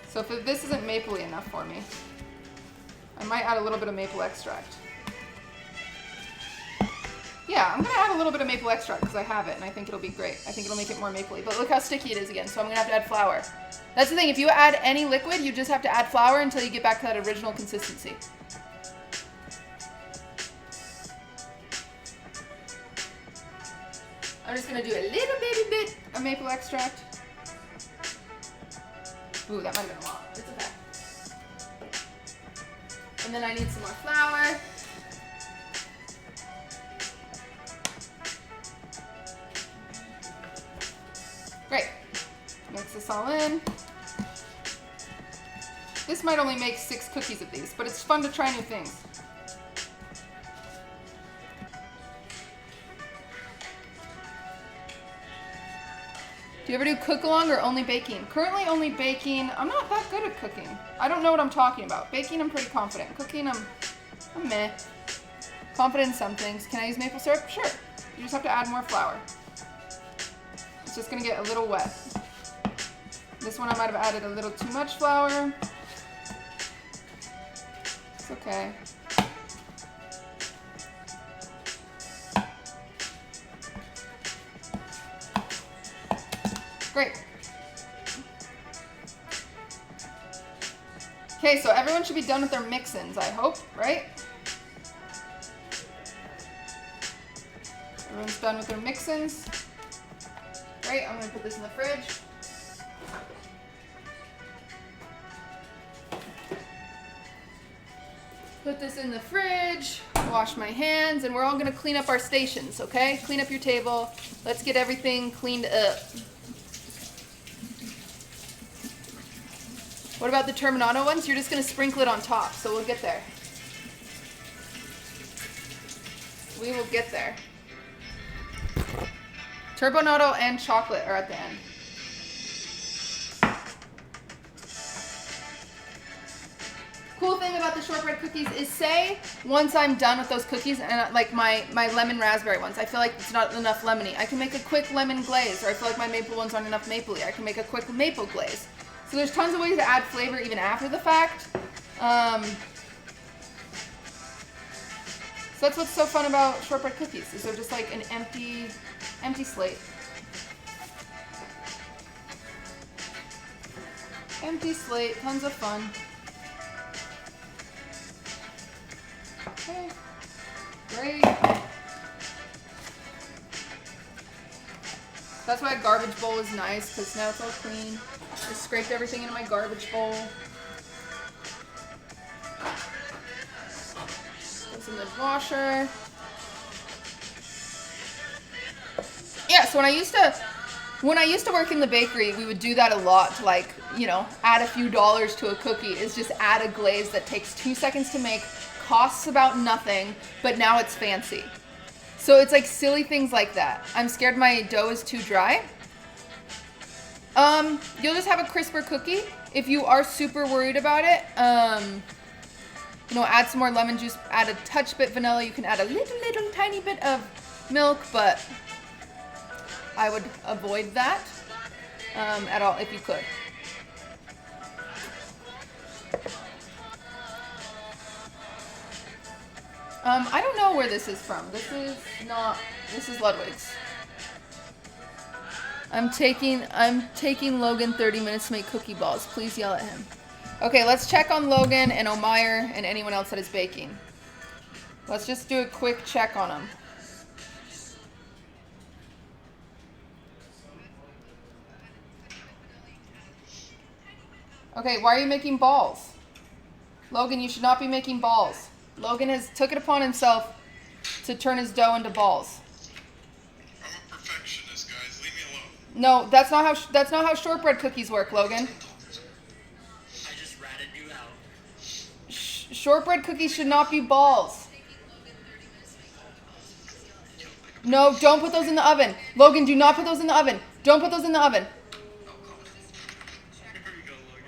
So if this isn't mapley enough for me, I might add a little bit of maple extract. Yeah, I'm gonna add a little bit of maple extract because I have it and I think it'll be great. I think it'll make it more mapley, but look how sticky it is again, so I'm gonna have to add flour. That's the thing, if you add any liquid, you just have to add flour until you get back to that original consistency. I'm just gonna do a little baby bit of maple extract. Ooh, that might have been a lot. It's okay. And then I need some more flour. Great. Mix this all in. This might only make 6 cookies of these, but it's fun to try new things. Do you ever do cook-along or only baking? Currently only baking. I'm not that good at cooking. I don't know what I'm talking about. Baking, I'm pretty confident. Cooking, I'm meh. Confident in some things. Can I use maple syrup? Sure. You just have to add more flour. It's just gonna get a little wet. This one I might have added a little too much flour. It's okay. Great. Okay, so everyone should be done with their mix-ins, I hope, right? Everyone's done with their mix-ins. Great, I'm gonna put this in the fridge. Put this in the fridge, wash my hands, and we're all gonna clean up our stations, okay? Clean up your table. Let's get everything cleaned up. What about the Turbinado ones? You're just gonna sprinkle it on top, so we'll get there. We will get there. Turbinado and chocolate are at the end. Cool thing about the shortbread cookies is, say once I'm done with those cookies and like my lemon raspberry ones, I feel like it's not enough lemony. I can make a quick lemon glaze, or I feel like my maple ones aren't enough mapley. I can make a quick maple glaze. So there's tons of ways to add flavor even after the fact. So that's what's so fun about shortbread cookies, is they're just like an empty slate. Empty slate, tons of fun. Okay, great. That's why a garbage bowl is nice, because now it's all clean. I scraped everything into my garbage bowl. Goes in the washer. Yeah, so when I used to work in the bakery, we would do that a lot to, like, you know, add a few dollars to a cookie, is just add a glaze that takes 2 seconds to make, costs about nothing, but now it's fancy. So it's like silly things like that. I'm scared my dough is too dry. You'll just have a crisper cookie. If you are super worried about it, you know, add some more lemon juice, add a touch bit vanilla. You can add a little tiny bit of milk, but I would avoid that at all if you could. I don't know where this is from. This is Ludwig's. I'm taking Logan 30 minutes to make cookie balls. Please yell at him. Okay, let's check on Logan and Omeyer and anyone else that is baking. Let's just do a quick check on them. Okay, why are you making balls? Logan, you should not be making balls. Logan has took it upon himself to turn his dough into balls. I'm a perfectionist, guys. Leave me alone. No, that's not how shortbread cookies work, Logan. I just ratted you out. Shortbread cookies should not be balls. No, don't put those in the oven. Logan, do not put those in the oven. Don't put those in the oven. Here we go, Logan.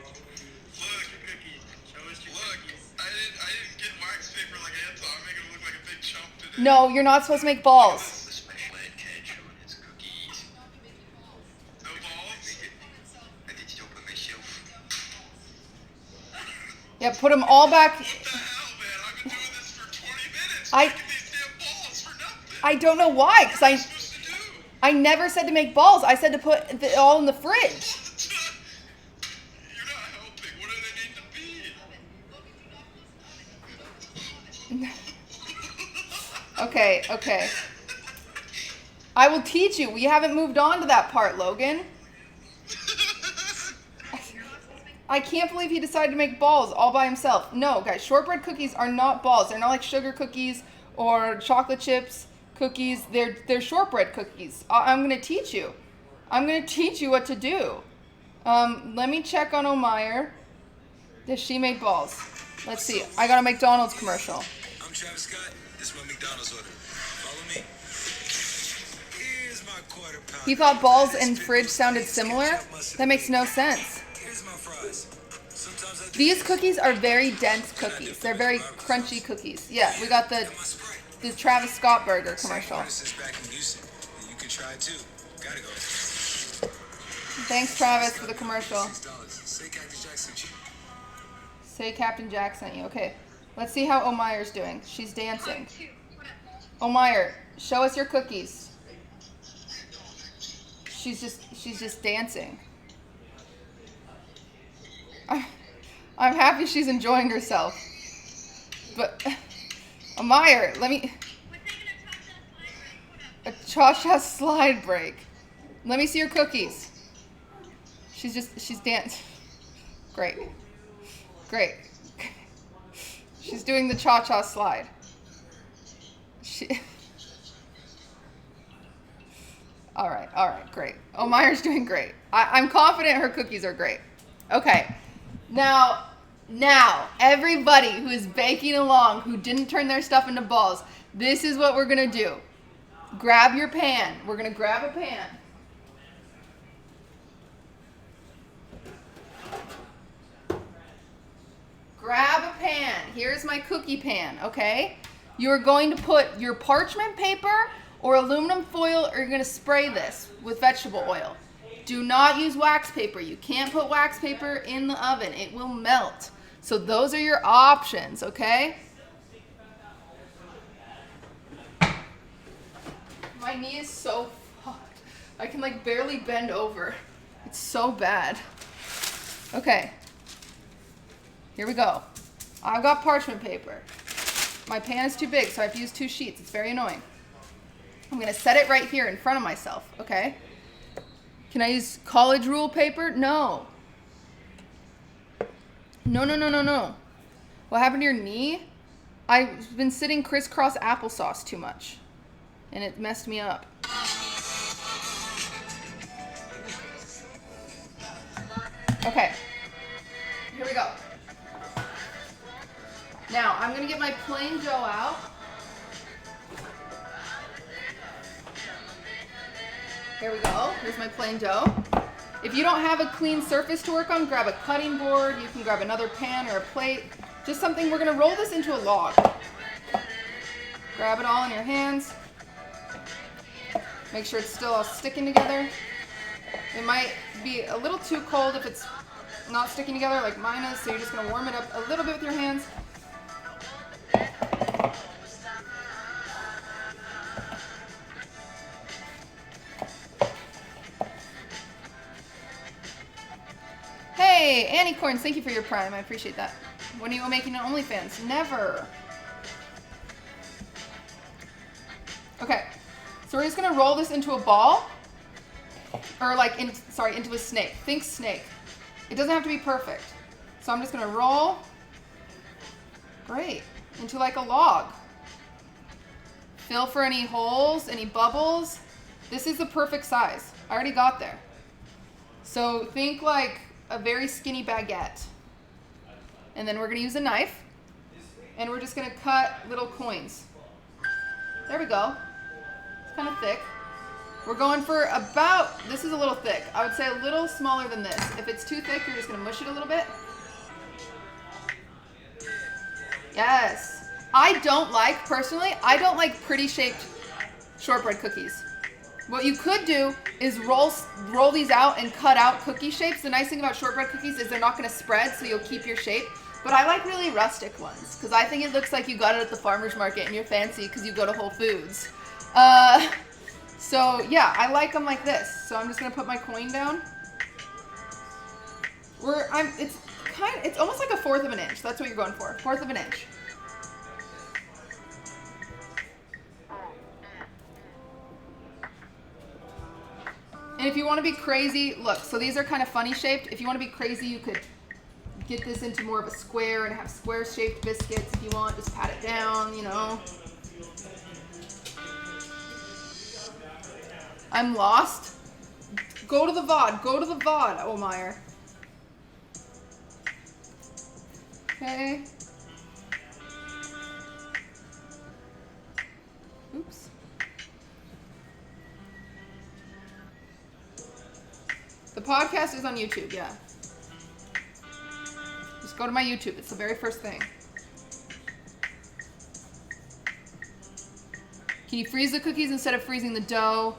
Look, your cookie. Show us your cookies. I didn't get wax paper like Anton. I'm making it look like a big chunk today. No, you're not supposed to make balls. The special ed kid showing his cookies. No balls? I did still put myself. Yeah, put them all back. What the hell, man? I've been doing this for 20 minutes. I- Making these damn balls for nothing. I don't know why, because What am I supposed to do? I never said to make balls. I said to put it all in the fridge. You're not helping. What do they need to be? Okay. I will teach you. We haven't moved on to that part, Logan. I can't believe he decided to make balls all by himself. No, guys, shortbread cookies are not balls. They're not like sugar cookies or chocolate chips cookies. They're shortbread cookies. I'm going to teach you. I'm going to teach you what to do. Let me check on Omeyer. Does she make balls? Let's see. I got a McDonald's commercial. I'm Travis Scott. This is my McDonald's order. Follow me. Here's my quarter pound. He thought balls and fridge sounded similar? That makes no sense. Here's my fries. Sometimes I These cookies are very dense cookies. They're very crunchy cookies. Yeah, we got the Travis Scott burger commercial. This is back in Houston. You can try it too. Gotta go. Thanks, Travis, for the commercial. $6. Say Captain Jack sent you. Say Captain Jack sent you. Okay, let's see how Omeyer's doing. She's dancing. Omeyer, show us your cookies. She's just dancing. I'm happy she's enjoying herself. But Omeyer, let me. A cha-cha slide break. Let me see your cookies. She's dancing. Great. She's doing the cha-cha slide. All right, great. Omeyer's doing great. I'm confident her cookies are great. Okay, now, everybody who is baking along, who didn't turn their stuff into balls, this is what we're gonna do. Grab your pan. We're gonna grab a pan. Grab a pan. Here's my cookie pan, okay? You're going to put your parchment paper or aluminum foil, or you're going to spray this with vegetable oil. Do not use wax paper. You can't put wax paper in the oven. It will melt. So those are your options, okay? My knee is so fucked. I can like barely bend over. It's so bad. Okay. Here we go. I've got parchment paper. My pan is too big, so I have to use 2 sheets. It's very annoying. I'm going to set it right here in front of myself, okay? Can I use college rule paper? No. No. What happened to your knee? I've been sitting crisscross applesauce too much, and it messed me up. Okay. Here we go. Now, I'm going to get my plain dough out. Here we go. Here's my plain dough. If you don't have a clean surface to work on, grab a cutting board. You can grab another pan or a plate. Just something. We're going to roll this into a log. Grab it all in your hands. Make sure it's still all sticking together. It might be a little too cold if it's not sticking together like mine is, so you're just going to warm it up a little bit with your hands. Hey, Annie Corns, thank you for your Prime. I appreciate that. When are you making an OnlyFans? Never. Okay, so we're just gonna roll this into a ball, or like, into a snake. Think snake. It doesn't have to be perfect. So I'm just gonna roll, great, into like a log. Fill for any holes, any bubbles. This is the perfect size. I already got there. So think like a very skinny baguette. And then we're gonna use a knife, and we're just gonna cut little coins. There we go. It's kind of thick. We're going for about, this is a little thick. I would say a little smaller than this. If it's too thick, you're just gonna mush it a little bit. Yes. Personally, I don't like pretty shaped shortbread cookies. What you could do is roll these out and cut out cookie shapes. The nice thing about shortbread cookies is they're not gonna spread, so you'll keep your shape. But I like really rustic ones, because I think it looks like you got it at the farmer's market and you're fancy because you go to Whole Foods. So yeah, I like them like this. So I'm just gonna put my coin down. It's almost like a 1/4 of an inch. That's what you're going for, 1/4 of an inch. And if you want to be crazy, look, so these are kind of funny shaped. If you want to be crazy, you could get this into more of a square and have square shaped biscuits if you want. Just pat it down, you know. I'm lost. Go to the VOD. Go to the VOD, oh Meyer. Okay. Oops. The podcast is on YouTube, yeah. Just go to my YouTube. It's the very first thing. Can you freeze the cookies instead of freezing the dough?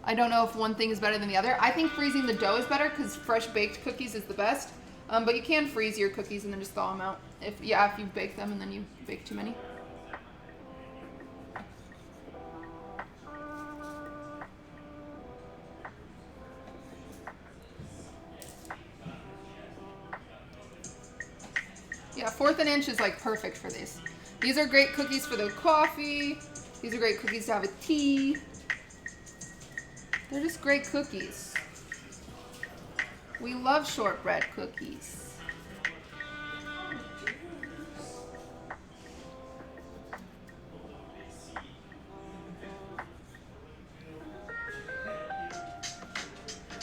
I don't know if one thing is better than the other. I think freezing the dough is better because fresh baked cookies is the best. But you can freeze your cookies and then just thaw them out. If you bake them and then you bake too many. Yeah, 1/4 an inch is like perfect for these. These are great cookies for the coffee. These are great cookies to have with tea. They're just great cookies. We love shortbread cookies.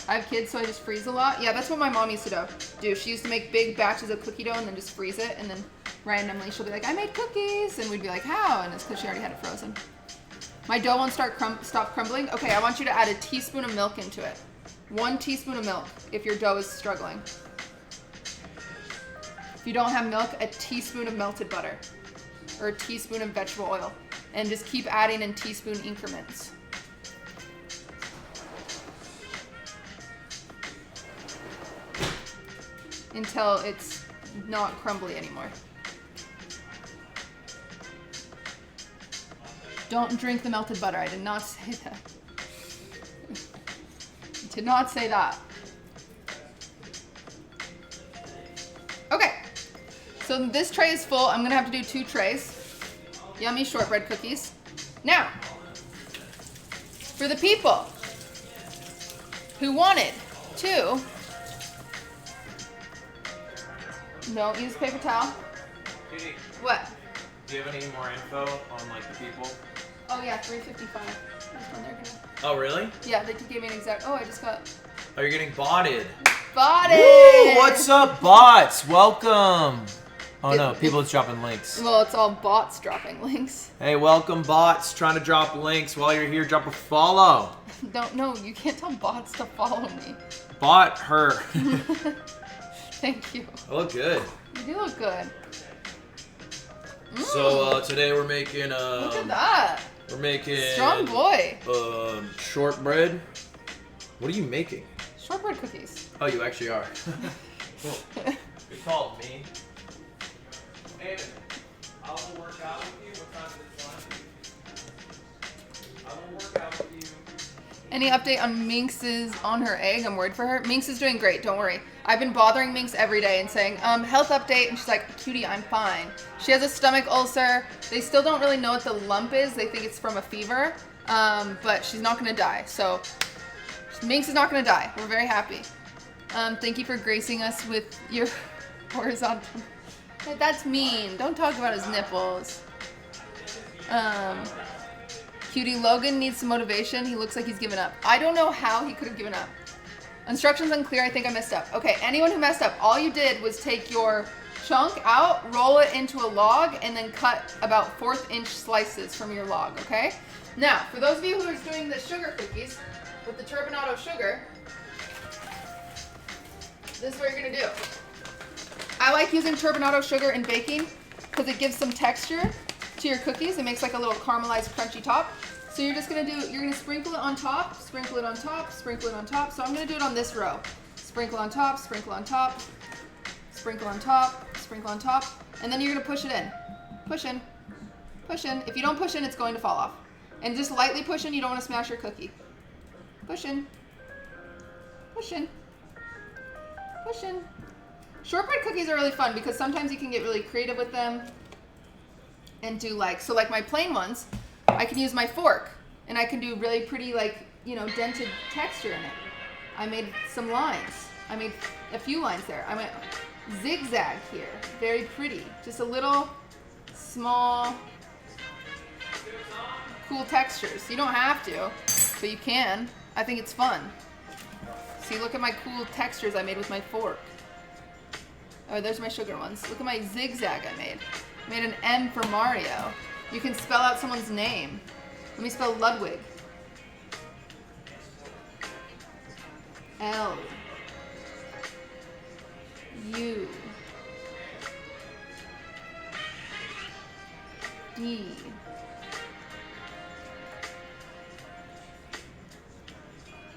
I have kids, so I just freeze a lot. Yeah, that's what my mom used to do. She used to make big batches of cookie dough and then just freeze it, and then randomly she'll be like, I made cookies, and we'd be like, how? And it's because she already had it frozen. My dough won't stop crumbling. Okay, I want you to add a teaspoon of milk into it. 1 teaspoon of milk if your dough is struggling. If you don't have milk, a teaspoon of melted butter or a teaspoon of vegetable oil, and just keep adding in teaspoon increments. Until it's not crumbly anymore. Don't drink the melted butter. I did not say that. Did not say that. Okay. So this tray is full. I'm gonna have to do 2 trays. Yummy shortbread cookies. Now, for the people who wanted to, no, use paper towel. Judy, What? do you have any more info on like the people? Oh yeah, 355. That's when they're gonna. Oh really? Yeah, they gave me an exact. Oh, I just got Oh, you're getting botted. botted. Woo! What's up, bots? Welcome. Oh no, people are dropping links. Well, it's all bots dropping links. Hey, welcome, bots. Trying to drop links while you're here. Drop a follow. No, you can't tell bots to follow me. Bot her. Thank you. I look good. You do look good. So today we're making Look at that. We're making Strong boy. Shortbread. What are you making? Shortbread cookies. Oh, you actually are. Cool. Good call, me. Hey, I will work out with you. What time is it? I will work out with you. Any update on Minx's on her egg? I'm worried for her. Minx is doing great. Don't worry. I've been bothering Minx every day and saying, health update, and she's like, cutie, I'm fine. She has a stomach ulcer. They still don't really know what the lump is. They think it's from a fever, but she's not gonna die. So Minx is not gonna die. We're very happy. Thank you for gracing us with your horizontal. That's mean. Don't talk about his nipples. Cutie Logan needs some motivation. He looks like he's given up. I don't know how he could have given up. Instructions unclear. I think I messed up. Okay, anyone who messed up, all you did was take your chunk out, roll it into a log, and then cut about 1/4 inch slices from your log, okay? Now, for those of you who are doing the sugar cookies with the turbinado sugar, this is what you're gonna do. I like using turbinado sugar in baking because it gives some texture to your cookies. It makes like a little caramelized crunchy top. So you're just gonna you're gonna sprinkle it on top, sprinkle it on top, sprinkle it on top. So I'm gonna do it on this row. Sprinkle on top, sprinkle on top, sprinkle on top, sprinkle on top, and then you're gonna push it in. Push in, push in. If you don't push in, it's going to fall off. And just lightly push in, you don't wanna smash your cookie. Push in, push in, push in. Shortbread cookies are really fun because sometimes you can get really creative with them and do like my plain ones, I can use my fork and I can do really pretty dented texture in it. I made some lines. I made a few lines there. I went zigzag here. Very pretty. Just a little small cool textures. You don't have to, but you can. I think it's fun. See, look at my cool textures I made with my fork. Oh, there's my sugar ones. Look at my zigzag I made. I made an M for Mario. You can spell out someone's name. Let me spell Ludwig. L U D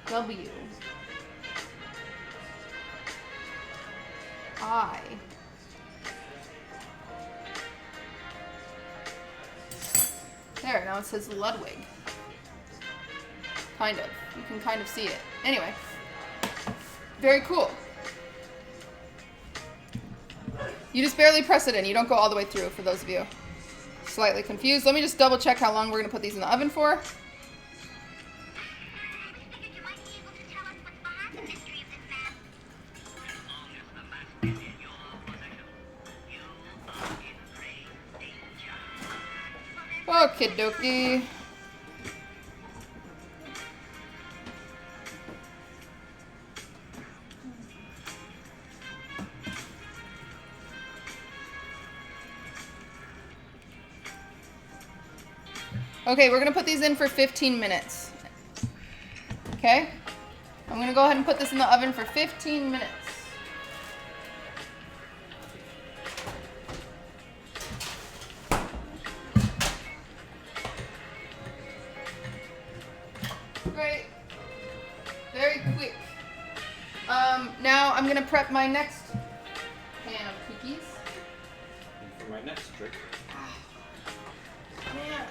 W I There, now it says Ludwig. Kind of. You can kind of see it. Anyway. Very cool. You just barely press it in. You don't go all the way through, for those of you slightly confused. Let me just double check how long we're going to put these in the oven for. Okie dokie. Okay, we're gonna put these in for 15 minutes. Okay? I'm gonna go ahead and put this in the oven for 15 minutes. Great. Very quick. Now I'm gonna prep my next pan of cookies. And for my next trick. Man.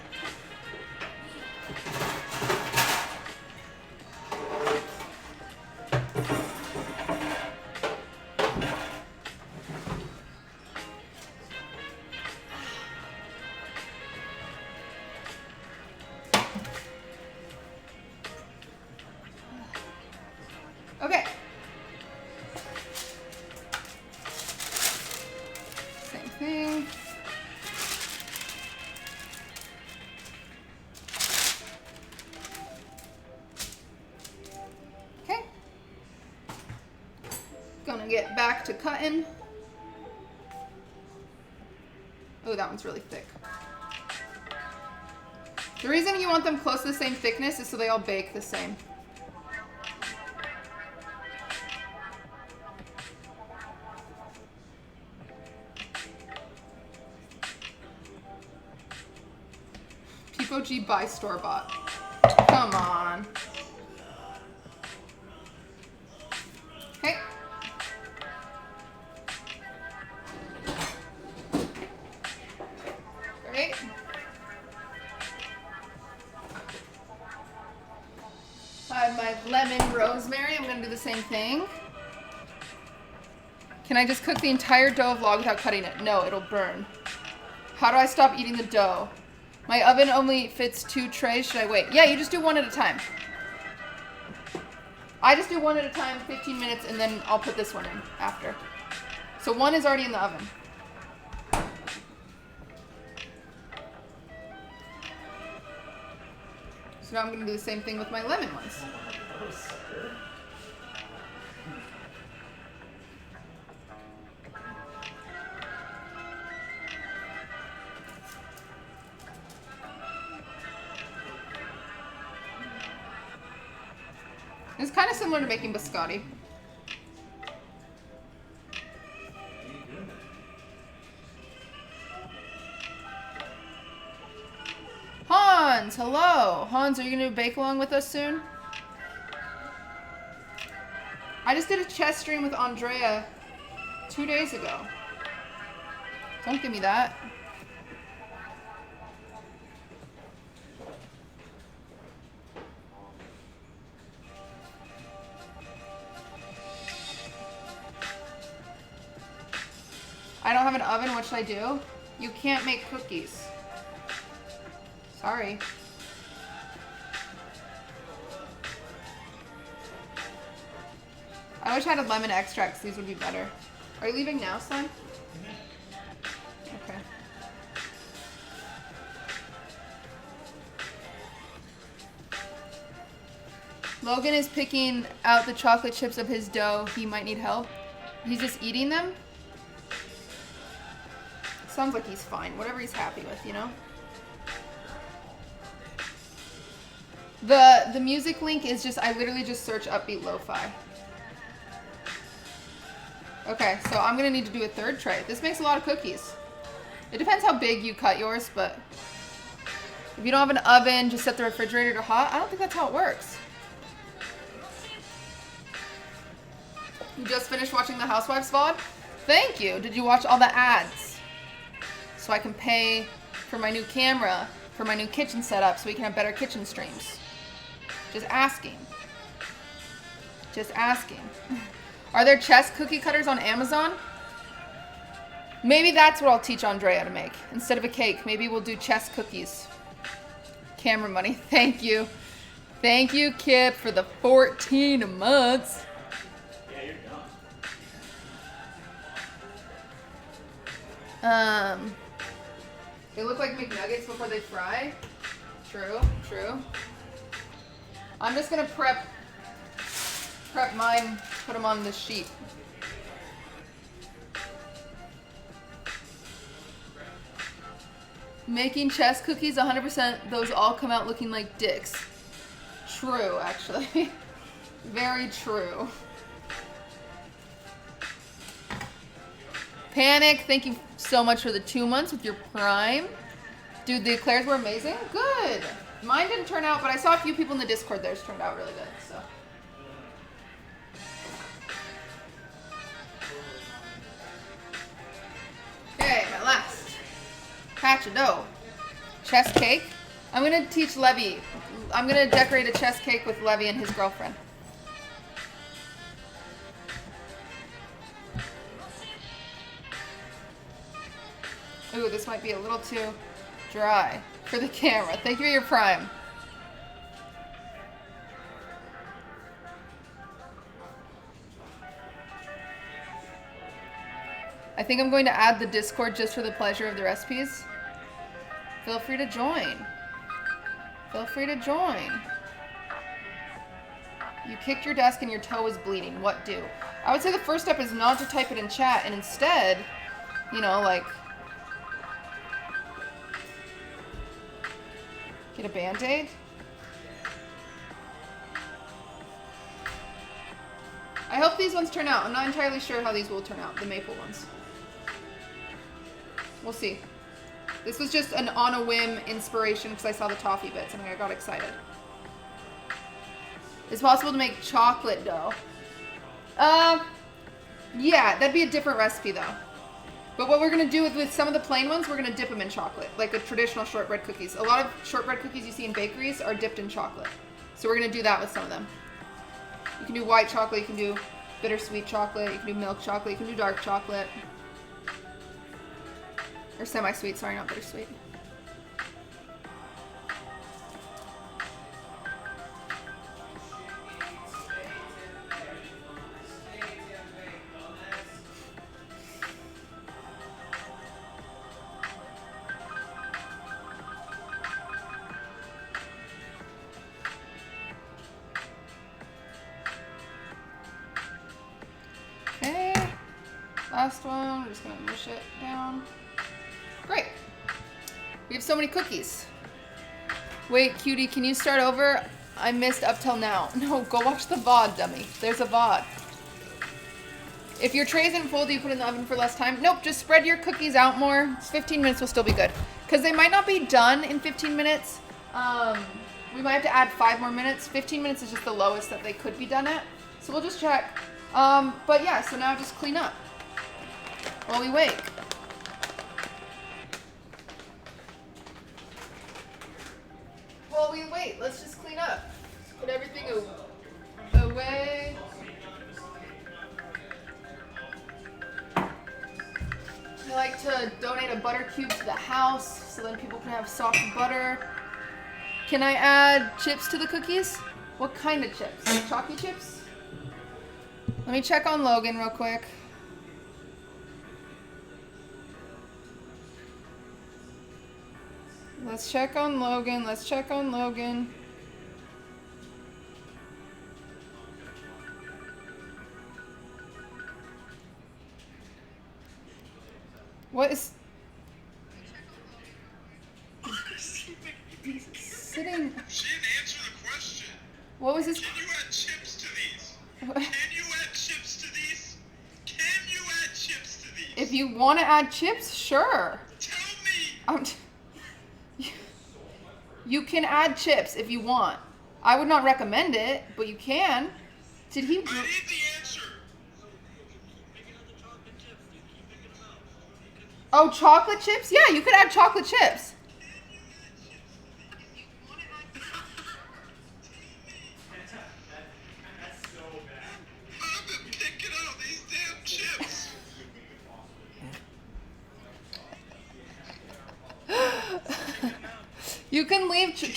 Okay. Same thing. Okay. Gonna get back to cutting. Oh, that one's really thick. The reason you want them close to the same thickness is so they all bake the same. People G buy store-bought. Come on. Okay. Great. I have my lemon rosemary. I'm going to do the same thing. Can I just cook the entire dough vlog without cutting it? No, it'll burn. How do I stop eating the dough? My oven only fits 2 trays. Should I wait? Yeah, you just do one at a time. I just do one at a time, 15 minutes, and then I'll put this one in after. So one is already in the oven. So now I'm going to do the same thing with my lemon ones. It's kind of similar to making biscotti. Hans, hello. Hans, are you going to bake along with us soon? I just did a chess stream with Andrea 2 days ago. Don't give me that. I don't have an oven, what should I do? You can't make cookies. Sorry. I wish I had a lemon extract, 'cause these would be better. Are you leaving now, son? Okay. Logan is picking out the chocolate chips of his dough. He might need help. He's just eating them? Sounds like he's fine. Whatever he's happy with, you know? The music link is just, I literally just search upbeat lo-fi. Okay, so I'm gonna need to do a 3rd tray. This makes a lot of cookies. It depends how big you cut yours, but if you don't have an oven, just set the refrigerator to hot. I don't think that's how it works. You just finished watching the Housewives VOD? Thank you. Did you watch all the ads? So I can pay for my new camera, for my new kitchen setup, so we can have better kitchen streams. Just asking. Just asking. Are there chess cookie cutters on Amazon? Maybe that's what I'll teach Andrea to make. Instead of a cake, maybe we'll do chess cookies. Camera money. Thank you. Thank you, Kip, for the 14 months. Yeah, you're done. They look like McNuggets before they fry. True, true. I'm just gonna prep mine, put them on this sheet. Making chess cookies, 100%, those all come out looking like dicks. True, actually. Very true. Panic, thank you so much for the 2 months with your Prime. Dude, the eclairs were amazing. Good. Mine didn't turn out, but I saw a few people in the Discord. Theirs turned out really good, so. Okay, my last patch of dough. Chess cake. I'm gonna teach Levy. I'm gonna decorate a chess cake with Levy and his girlfriend. Ooh, this might be a little too dry for the camera. Thank you for your Prime. I think I'm going to add the Discord just for the pleasure of the recipes. Feel free to join. Feel free to join. You kicked your desk and your toe is bleeding. What do? I would say the first step is not to type it in chat and instead, you know, like, get a Band-Aid. I hope these ones turn out. I'm not entirely sure how these will turn out, the maple ones. We'll see. This was just an on a whim inspiration because I saw the toffee bits and I got excited. It's possible to make chocolate dough. Yeah, that'd be a different recipe though. But what we're gonna do with some of the plain ones, we're gonna dip them in chocolate, like the traditional shortbread cookies. A lot of shortbread cookies you see in bakeries are dipped in chocolate. So we're gonna do that with some of them. You can do white chocolate, you can do bittersweet chocolate. You can do milk chocolate. You can do dark chocolate. Or semi-sweet, sorry, not bittersweet. Okay, last one, I'm just gonna mush it down. Great. We have so many cookies. Wait, cutie, can you start over? I missed up till now. No, go watch the VOD, dummy. There's a VOD. If your tray isn't full, do you put it in the oven for less time? Nope, just spread your cookies out more. 15 minutes will still be good. Because they might not be done in 15 minutes. We might have to add 5 more minutes. 15 minutes is just the lowest that they could be done at. So we'll just check. But yeah, so now just clean up while we wait. While we wait, let's just clean up. Put everything away. I like to donate a butter cube to the house so then people can have soft butter. Can I add chips to the cookies? What kind of chips? Chalky chips? Let me check on Logan real quick. Let's check on Logan. Let's check on Logan. What is... Sitting... She didn't answer the question. What was this? Can you add chips to these? Can you add chips to these? Can you add chips to these? If you want to add chips, sure. Tell me. You can add chips if you want. I would not recommend it, but you can. Did he... I need the answer. Oh, chocolate chips? Yeah, you could add chocolate chips. I've been picking out these damn chips. You can leave I've been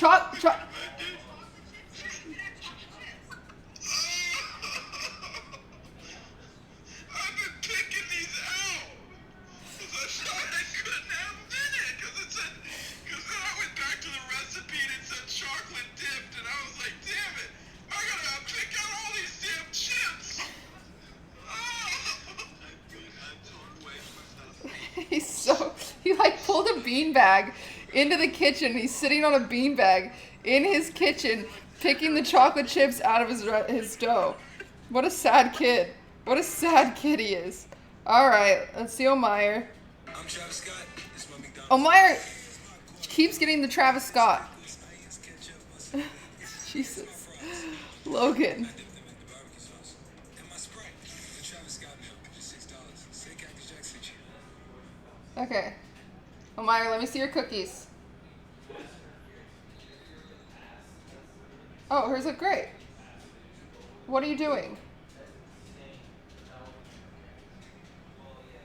picking these out. Because I thought I couldn't have them in it. Because then I went back to the recipe and it said chocolate dipped. And I was like, damn it. I gotta pick out all these damn chips. He like pulled a beanbag into the kitchen. He's sitting on a beanbag in his kitchen, picking the chocolate chips out of his dough. What a sad kid. What a sad kid he is. All right, let's see Omeyer. I'm Travis Scott. This is my McDonald's. Omeyer keeps getting the Travis Scott. Jesus. Logan. Okay. Omeyer, let me see your cookies. Oh, hers look great. What are you doing?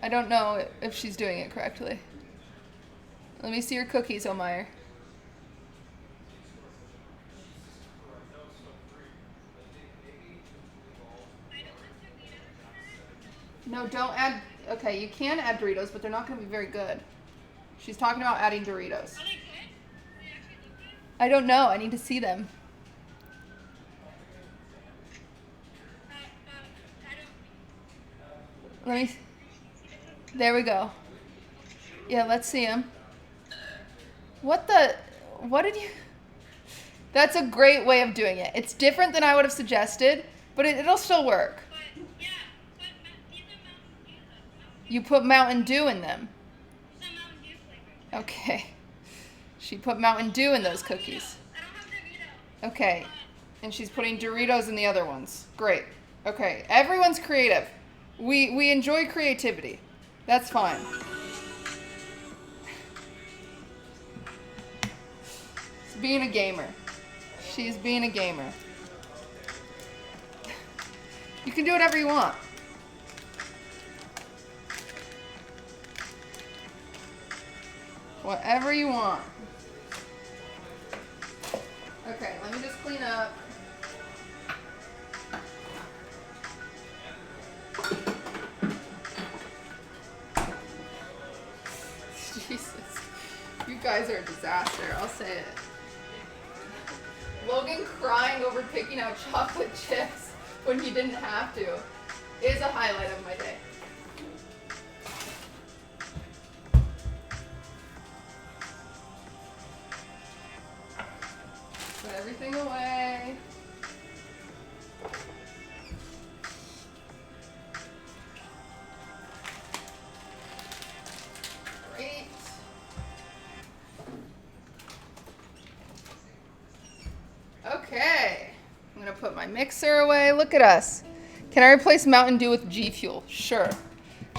I don't know if she's doing it correctly. Let me see your cookies, Omeyer. No, don't add... Okay, you can add Doritos, but they're not going to be very good. She's talking about adding Doritos. I don't know. I need to see them. Let me... There we go. Yeah, let's see them. What the... What did you... That's a great way of doing it. It's different than I would have suggested, but it'll still work. You put Mountain Dew in them. Okay. She put Mountain Dew in those cookies. Okay. And she's putting Doritos in the other ones. Great. Okay. Everyone's creative. We enjoy creativity. That's fine. It's being a gamer. She's being a gamer. You can do whatever you want. Whatever you want. Okay, let me just clean up. Jesus. You guys are a disaster, I'll say it. Logan crying over picking out chocolate chips when he didn't have to is a highlight of my day. Put everything away. Great. Okay. I'm gonna put my mixer away. Look at us. Can I replace Mountain Dew with G Fuel? Sure.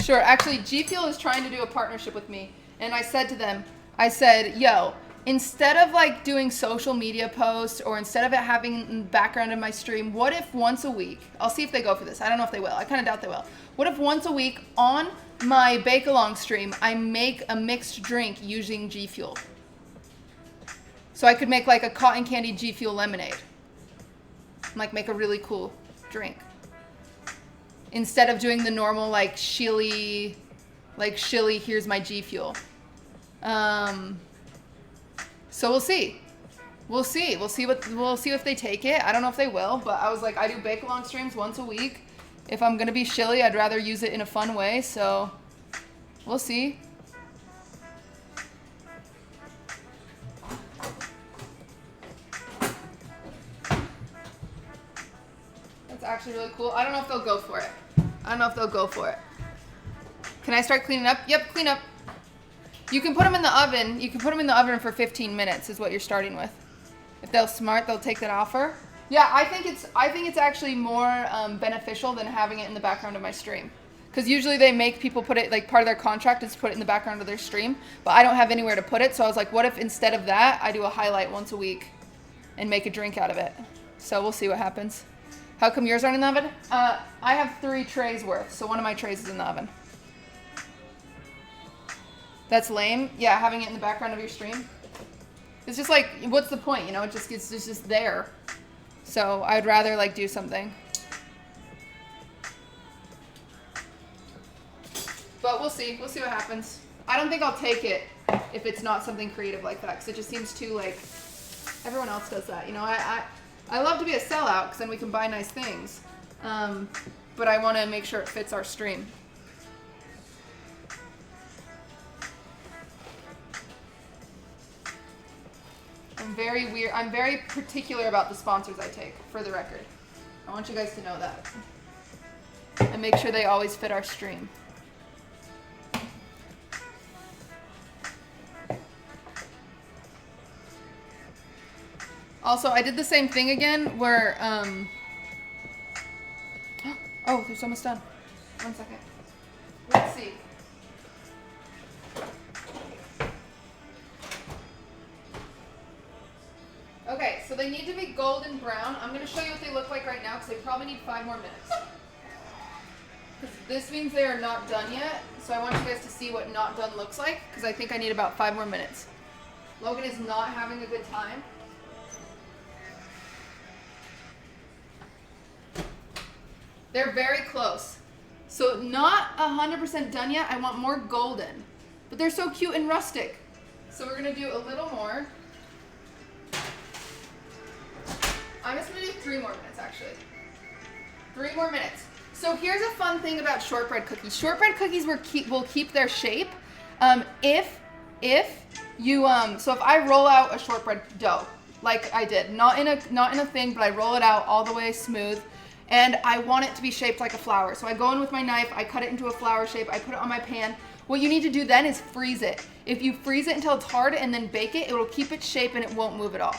Sure. Actually, G Fuel is trying to do a partnership with me. And I said to them, I said, yo, instead of like doing social media posts or instead of it having in the background of my stream, what if once a week, I'll see if they go for this. I don't know if they will. I kind of doubt they will. What if once a week on my bake along stream, I make a mixed drink using G Fuel? So I could make like a cotton candy G Fuel lemonade. Like make a really cool drink. Instead of doing the normal like shilly, here's my G Fuel. So we'll see. We'll see if they take it. I don't know if they will, but I was like, I do bake along streams once a week. If I'm gonna be shilly, I'd rather use it in a fun way, so we'll see. That's actually really cool. I don't know if they'll go for it. Can I start cleaning up? Yep, clean up. You can put them in the oven. You can put them in the oven for 15 minutes is what you're starting with. If they're smart, they'll take that offer. Yeah, I think it's actually more beneficial than having it in the background of my stream. Because usually they make people put it, like part of their contract is to put it in the background of their stream. But I don't have anywhere to put it. So I was like, what if instead of that, I do a highlight once a week and make a drink out of it? So we'll see what happens. How come yours aren't in the oven? I have 3 trays worth. So one of my trays is in the oven. That's lame. Yeah, having it in the background of your stream. It's just like, what's the point? You know, it's just there. So I'd rather like do something. But we'll see. We'll see what happens. I don't think I'll take it if it's not something creative like that, because it just seems too like everyone else does that. You know, I love to be a sellout because then we can buy nice things. But I want to make sure it fits our stream. I'm very particular about the sponsors I take, for the record. I want you guys to know that. And make sure they always fit our stream. Also, I did the same thing again where, oh, there's almost done. 1 second. Let's see. Okay, so they need to be golden brown. I'm going to show you what they look like right now because they probably need 5 more minutes. Because this means they are not done yet. So I want you guys to see what not done looks like because I think I need about 5 more minutes. Logan is not having a good time. They're very close. So not 100% done yet. I want more golden. But they're so cute and rustic. So we're going to do a little more. I'm just going to do 3 more minutes, actually. 3 more minutes. So here's a fun thing about shortbread cookies. Shortbread cookies will keep their shape if you so if I roll out a shortbread dough like I did, not in a thing, but I roll it out all the way smooth, and I want it to be shaped like a flower. So I go in with my knife, I cut it into a flower shape, I put it on my pan. What you need to do then is freeze it. If you freeze it until it's hard and then bake it, it will keep its shape and it won't move at all.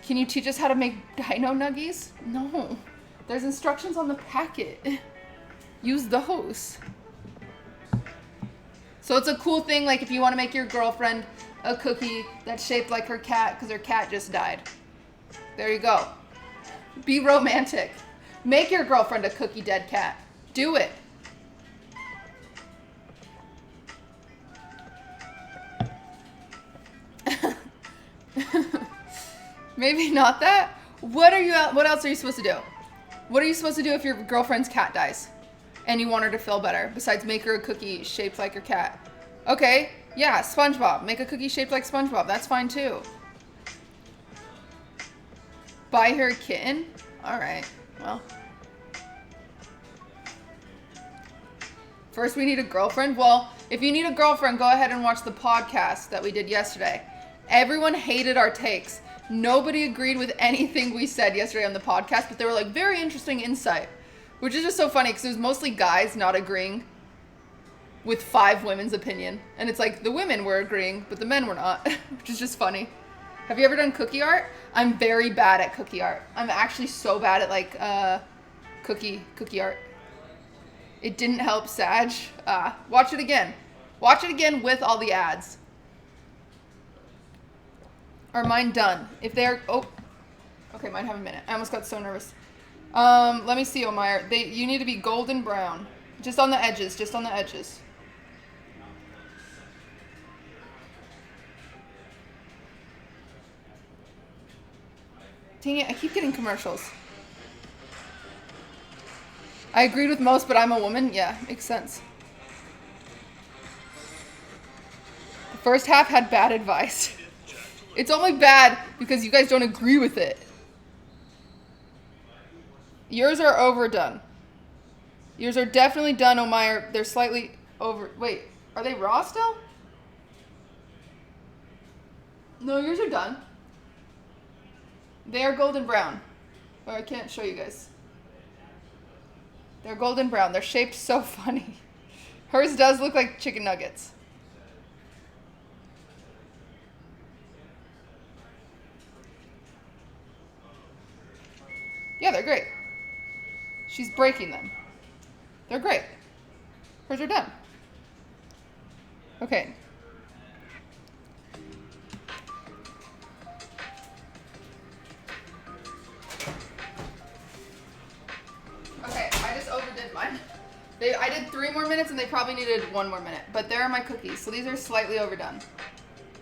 Can you teach us how to make Dino Nuggies? No. There's instructions on the packet. Use those. So it's a cool thing, like if you want to make your girlfriend a cookie that's shaped like her cat because her cat just died. There you go. Be romantic. Make your girlfriend a cookie dead cat. Do it. Maybe not that. What else are you supposed to do? What are you supposed to do if your girlfriend's cat dies and you want her to feel better besides make her a cookie shaped like your cat? Okay, yeah, SpongeBob. Make a cookie shaped like SpongeBob. That's fine too. Buy her a kitten? All right, well. First we need a girlfriend. Well, if you need a girlfriend, go ahead and watch the podcast that we did yesterday. Everyone hated our takes. Nobody agreed with anything we said yesterday on the podcast, but they were like, very interesting insight. Which is just so funny because it was mostly guys not agreeing with 5 women's opinion. And it's like the women were agreeing, but the men were not, which is just funny. Have you ever done cookie art? I'm very bad at cookie art. I'm actually so bad at like cookie art. It didn't help, Sag. Watch it again. Watch it again with all the ads. Are mine done? If they're... Oh. Okay, mine have a minute. I almost got so nervous. Let me see, Omar. You need to be golden brown. Just on the edges. Just on the edges. Dang it, I keep getting commercials. I agreed with most, but I'm a woman. Yeah, makes sense. The first half had bad advice. It's only bad because you guys don't agree with it. Yours are overdone. Yours are definitely done, Omar. They're slightly over... Wait, are they raw still? No, yours are done. They are golden brown. Oh, I can't show you guys. They're golden brown. They're shaped so funny. Hers does look like chicken nuggets. Yeah, they're great. She's breaking them. They're great. Hers are done. Okay. Okay, I just overdid mine. I did 3 more minutes and they probably needed 1 more minute. But there are my cookies. So these are slightly overdone.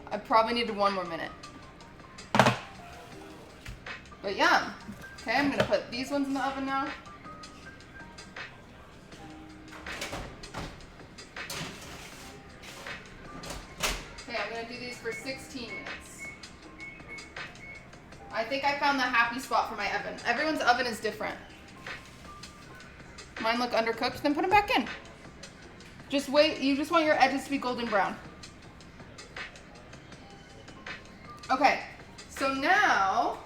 I probably needed 1 more minute. But yum. Okay, I'm going to put these ones in the oven now. Okay, I'm going to do these for 16 minutes. I think I found the happy spot for my oven. Everyone's oven is different. Mine look undercooked, then put them back in. Just wait, you just want your edges to be golden brown. Okay, so now...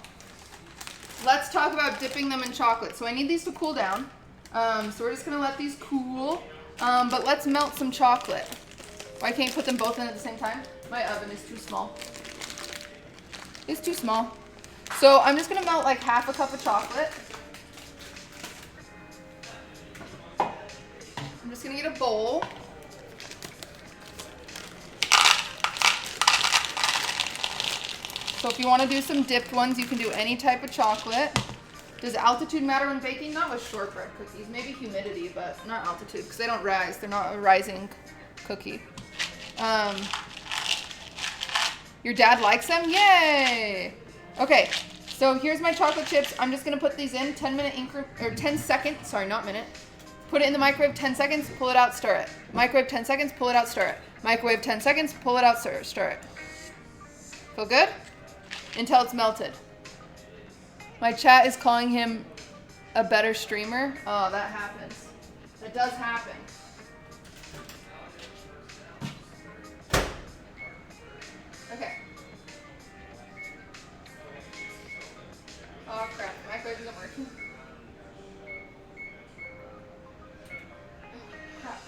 let's talk about dipping them in chocolate. So I need these to cool down. So we're just gonna let these cool. But let's melt some chocolate. Why can't you put them both in at the same time? My oven is too small. It's too small. So I'm just gonna melt like half a cup of chocolate. I'm just gonna get a bowl. So if you want to do some dipped ones, you can do any type of chocolate. Does altitude matter when baking? Not with shortbread cookies. Maybe humidity, but not altitude because they don't rise. They're not a rising cookie. Your dad likes them? Yay! Okay, so here's my chocolate chips. I'm just going to put these in 10 seconds. Sorry, not minute. Put it in the microwave 10 seconds, pull it out, stir it. Microwave 10 seconds, pull it out, stir it. Microwave 10 seconds, pull it out, stir it. Feel good? Until it's melted. My chat is calling him a better streamer. Oh, that happens. That does happen. Okay. Oh crap, the microwave isn't working. Crap.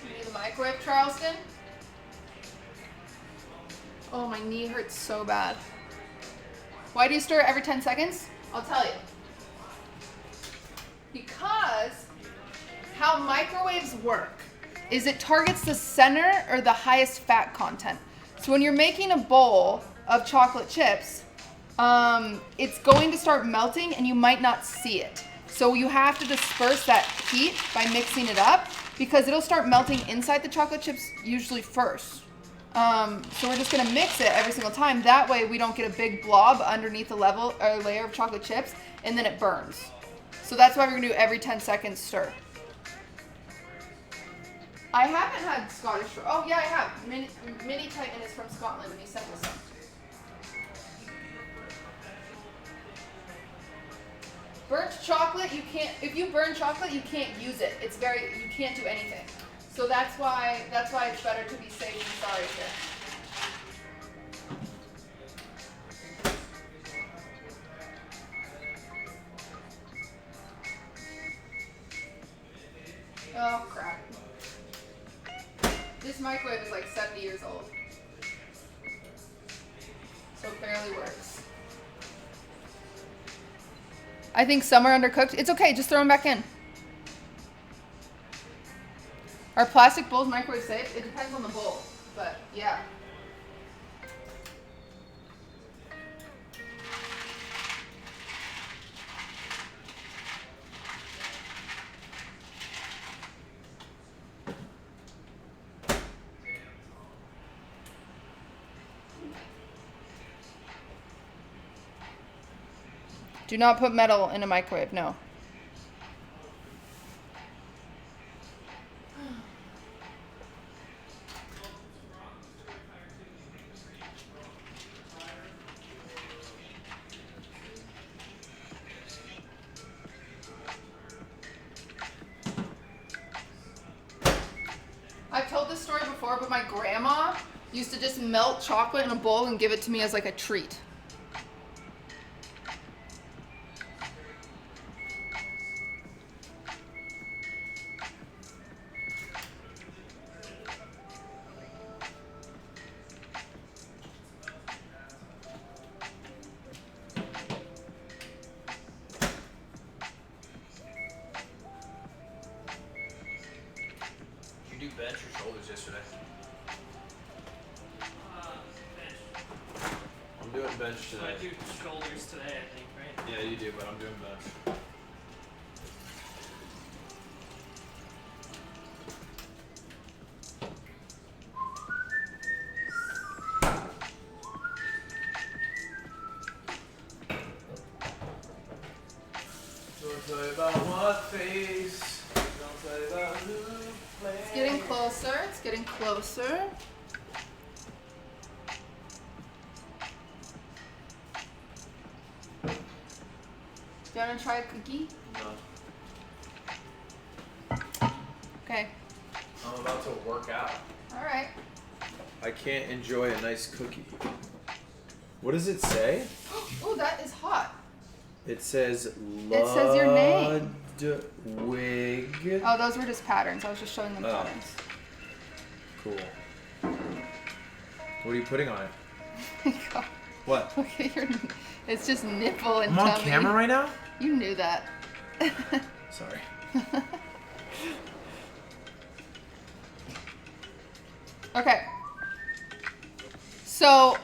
You need the microwave, Charleston? Oh, my knee hurts so bad. Why do you stir it every 10 seconds? I'll tell you. Because how microwaves work is it targets the center or the highest fat content. So when you're making a bowl of chocolate chips, it's going to start melting and you might not see it. So you have to disperse that heat by mixing it up because it'll start melting inside the chocolate chips usually first. So we're just gonna mix it every single time. That way we don't get a big blob underneath the layer of chocolate chips and then it burns. So that's why we're gonna do every 10 seconds stir. I haven't had Scottish. Oh yeah, I have. Mini Titan is from Scotland and he sent us some. Burnt chocolate, you can't. If you burn chocolate, you can't use it. You can't do anything. So that's why it's better to be safe than sorry here. Oh crap. This microwave is like 70 years old. So it barely works. I think some are undercooked. It's okay, just throw them back in. Are plastic bowls microwave safe? It depends on the bowl, but yeah. Do not put metal in a microwave, no. I've told this story before, but my grandma used to just melt chocolate in a bowl and give it to me as like a treat. Did you do bench or shoulders yesterday? Bench. I'm doing bench So today. I do shoulders today, I think, right? Yeah, you do, but I'm doing bench. Don't tell you about what face. Don't tell you about who plays. It's getting closer. It's getting closer. Do you want to try a cookie? No. Okay. I'm about to work out. All right. I can't enjoy a nice cookie. What does it say? Oh, that is hot. It says It says your name. Ludwig. Oh, those were just patterns. I was just showing them Oh. patterns. Cool. What are you putting on it? God. What? Okay, it's just nipple and I'm on tummy. camera right now? You knew that. Sorry. Okay. So,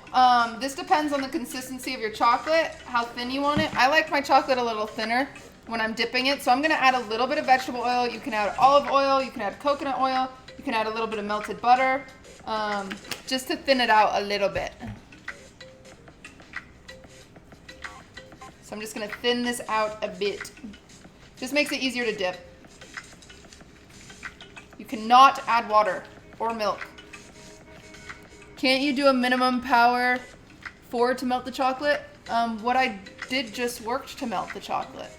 this depends on the consistency of your chocolate, how thin you want it. I like my chocolate a little thinner when I'm dipping it, so I'm gonna add a little bit of vegetable oil. You can add olive oil, you can add coconut oil, you can add a little bit of melted butter, just to thin it out a little bit. So I'm just gonna thin this out a bit. Just makes it easier to dip. You cannot add water or milk. Can't you do a minimum power 4 to melt the chocolate? What I did just worked to melt the chocolate.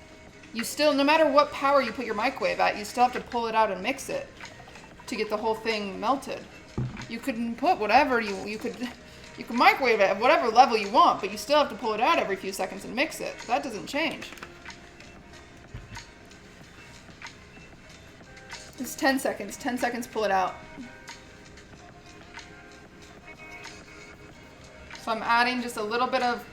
You still, no matter what power you put your microwave at, you still have to pull it out and mix it to get the whole thing melted. You could put whatever you could microwave it at whatever level you want, but you still have to pull it out every few seconds and mix it. That doesn't change. It's 10 seconds. 10 seconds, pull it out. So I'm adding just a little bit of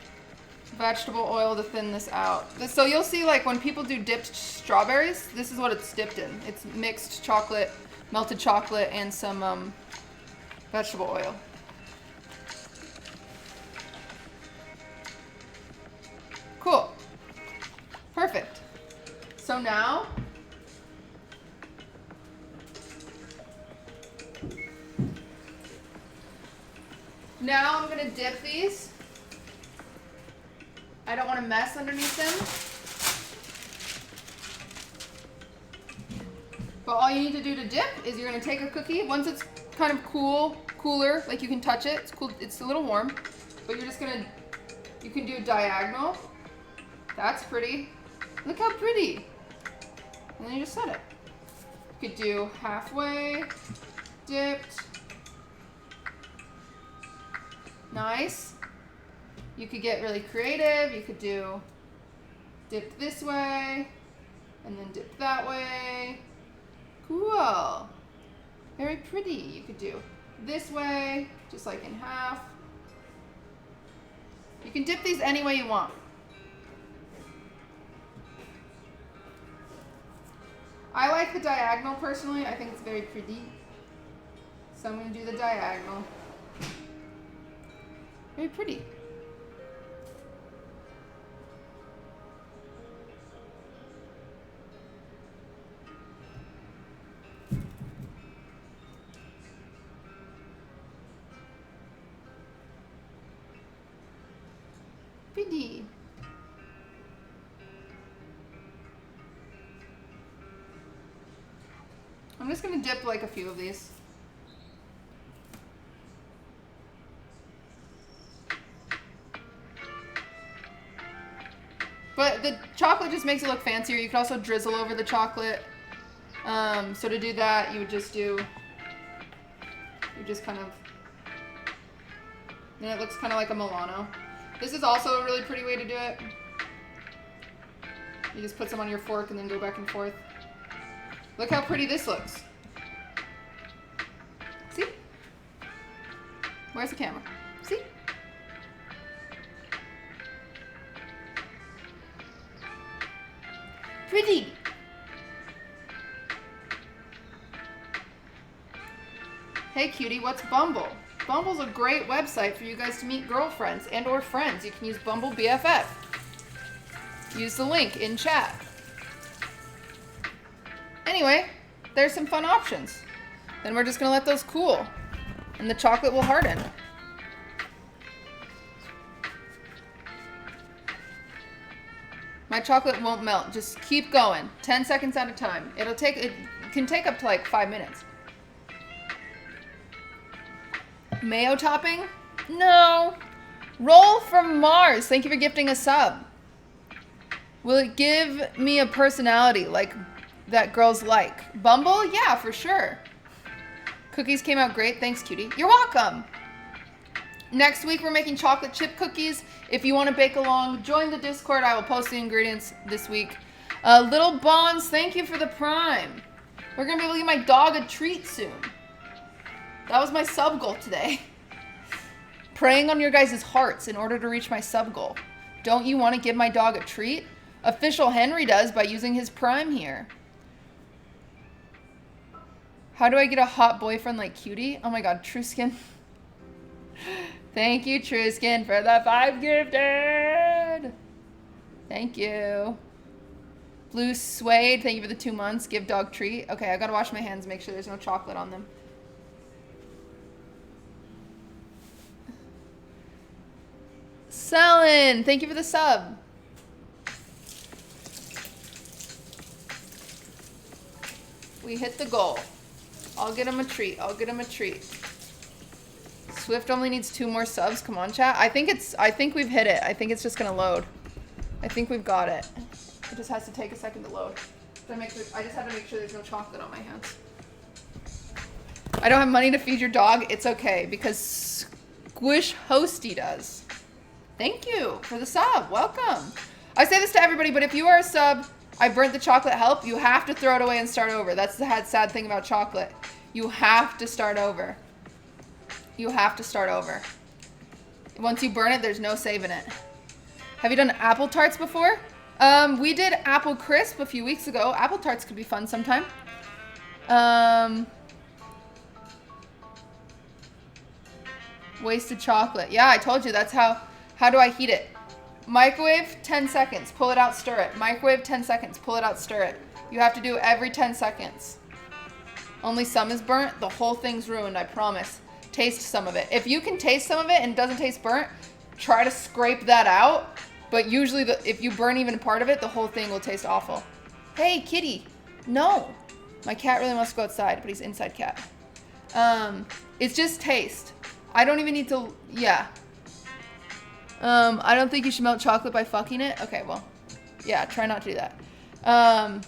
vegetable oil to thin this out. So you'll see, like, when people do dipped strawberries, this is what it's dipped in. It's mixed chocolate, melted chocolate, and some vegetable oil. Perfect. So now, I'm gonna dip these. I don't want to mess underneath them. But all you need to do to dip is you're gonna take a cookie. Once it's kind of cooler, like you can touch it. It's cool. It's a little warm, but you're just gonna. You can do diagonal. That's pretty. Look how pretty. And then you just set it. You could do halfway, dipped. Nice. You could get really creative. You could do dip this way and then dip that way. Cool. Very pretty. You could do this way, just like in half. You can dip these any way you want. I like the diagonal personally. I think it's very pretty. So I'm going to do the diagonal. Very pretty. Pretty. I'm just gonna dip like a few of these. But the chocolate just makes it look fancier. You could also drizzle over the chocolate. So to do that, you would just do, kind of, and it looks kind of like a Milano. This is also a really pretty way to do it. You just put some on your fork and then go back and forth. Look how pretty this looks. See? Where's the camera? See? Pretty. Hey cutie, what's Bumble? Bumble's a great website for you guys to meet girlfriends and or friends. You can use Bumble BFF. Use the link in chat. Anyway, there's some fun options. Then we're just gonna let those cool and the chocolate will harden. My chocolate won't melt. Just keep going. 10 seconds at a time. It can take up to like 5 minutes. Mayo topping? No. Roll from Mars. Thank you for gifting a sub. Will it give me a personality like that girls like? Bumble? Yeah, for sure. Cookies came out great. Thanks, cutie. You're welcome. Next week, we're making chocolate chip cookies. If you want to bake along, join the Discord. I will post the ingredients this week. Little Bonds, thank you for the prime. We're going to be able to give my dog a treat soon. That was my sub goal today. Praying on your guys' hearts in order to reach my sub goal. Don't you want to give my dog a treat? Official Henry does by using his prime here. How do I get a hot boyfriend like Cutie? Oh my god, Truskin. Thank you, Truskin, for the 5 gifted. Thank you. Blue Suede, thank you for the 2 months. Give dog treat. Okay, I gotta wash my hands, make sure there's no chocolate on them. Selin, thank you for the sub. We hit the goal. I'll get him a treat. I'll get him a treat. Swift only needs 2 more subs. Come on, chat. I think we've hit it. I think it's just gonna load. I think we've got it. It just has to take a second to load. I just have to make sure there's no chocolate on my hands. I don't have money to feed your dog. It's okay because Squish Hosty does. Thank you for the sub. Welcome. I say this to everybody, but if you are a sub, I burnt the chocolate help, you have to throw it away and start over. That's the sad thing about chocolate. You have to start over. You have to start over. Once you burn it, there's no saving it. Have you done apple tarts before? We did apple crisp a few weeks ago. Apple tarts could be fun sometime. Wasted chocolate. Yeah, I told you that's how do I heat it? Microwave, 10 seconds. Pull it out, stir it. Microwave, 10 seconds. Pull it out, stir it. You have to do every 10 seconds. Only some is burnt. The whole thing's ruined, I promise. Taste some of it. If you can taste some of it and it doesn't taste burnt, try to scrape that out. But usually, if you burn even part of it, the whole thing will taste awful. Hey, kitty. No. My cat really wants to go outside, but he's inside cat. It's just taste. I don't even need to, yeah. I don't think you should melt chocolate by fucking it. Okay, well, yeah, try not to do that.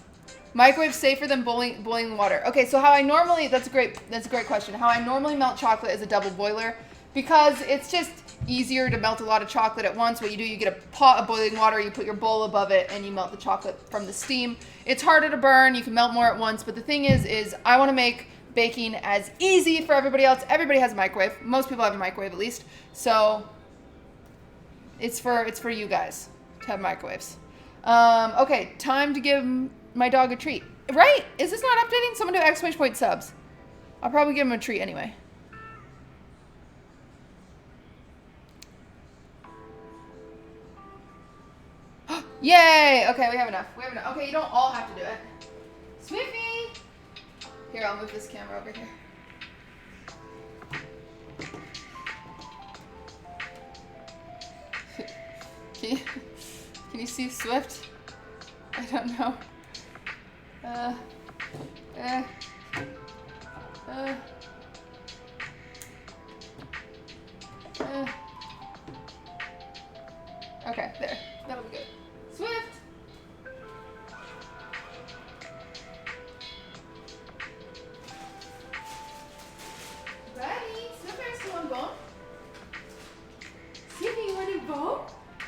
Microwave safer than boiling water. Okay, so how I normally, that's a great question. How I normally melt chocolate is a double boiler because it's just easier to melt a lot of chocolate at once. What you do, you get a pot of boiling water, you put your bowl above it, and you melt the chocolate from the steam. It's harder to burn, you can melt more at once, but the thing is I want to make baking as easy for everybody else. Everybody has a microwave. Most people have a microwave at least. So it's for you guys to have microwaves. Okay, time to give my dog a treat. Right? Is this not updating? Someone do exclamation point subs. I'll probably give him a treat anyway. Yay! Okay, we have enough. Okay, you don't all have to do it. Swiffy! Here, I'll move this camera over here. Can you see Swift? I don't know. Okay, there. That'll be good. Swift! Buddy, Swift next to one bone. Swift, you want a bone?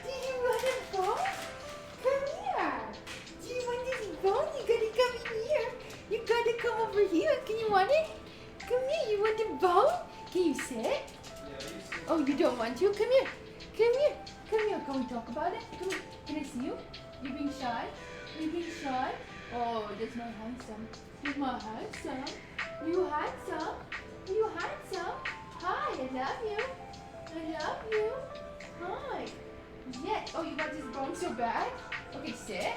Do you want a bone? Come here. Do you want this bone? You gotta come here. You gotta come over here. Can you want it? Come here. You want a bone? Can you sit? Oh, you don't want to? Come here. Come here. Come here. Can we talk about it? Come here. Can I see you? You being shy? You being shy? Oh, that's my handsome. You're my handsome. You handsome. You handsome. Hi, I love you. I love you. Hi. Yeah. Oh, you want this bone so bad? Okay, sit.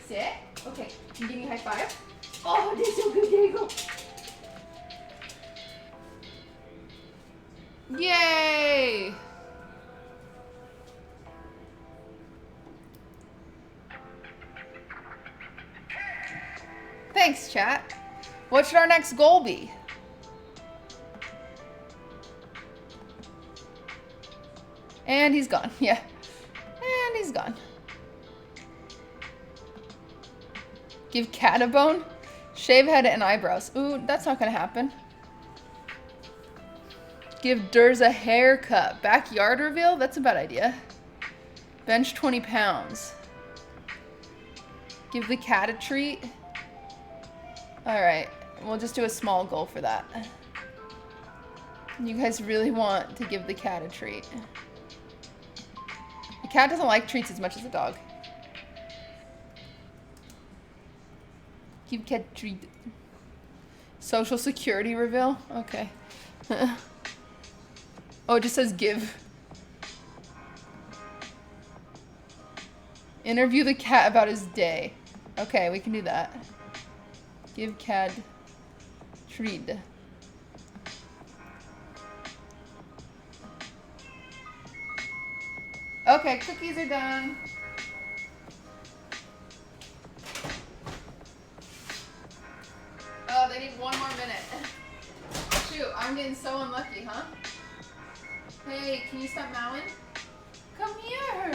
Sit. Okay. Can you give me a high five? Oh, that's so good. There you go. Yay! Thanks, chat. What should our next goal be? And he's gone. Yeah. And he's gone. Give cat a bone? Shave head and eyebrows. Ooh, that's not gonna happen. Give Durs a haircut. Backyard reveal? That's a bad idea. Bench 20 pounds. Give the cat a treat. Alright, we'll just do a small goal for that. You guys really want to give the cat a treat. The cat doesn't like treats as much as the dog. Give cat a treat. Social security reveal? Okay. Oh, it just says give. Interview the cat about his day. Okay, we can do that. Give cat treat. Okay, cookies are done. Oh, they need one more minute. Shoot, I'm getting so unlucky, huh? Hey, can you stop mowing? Come here.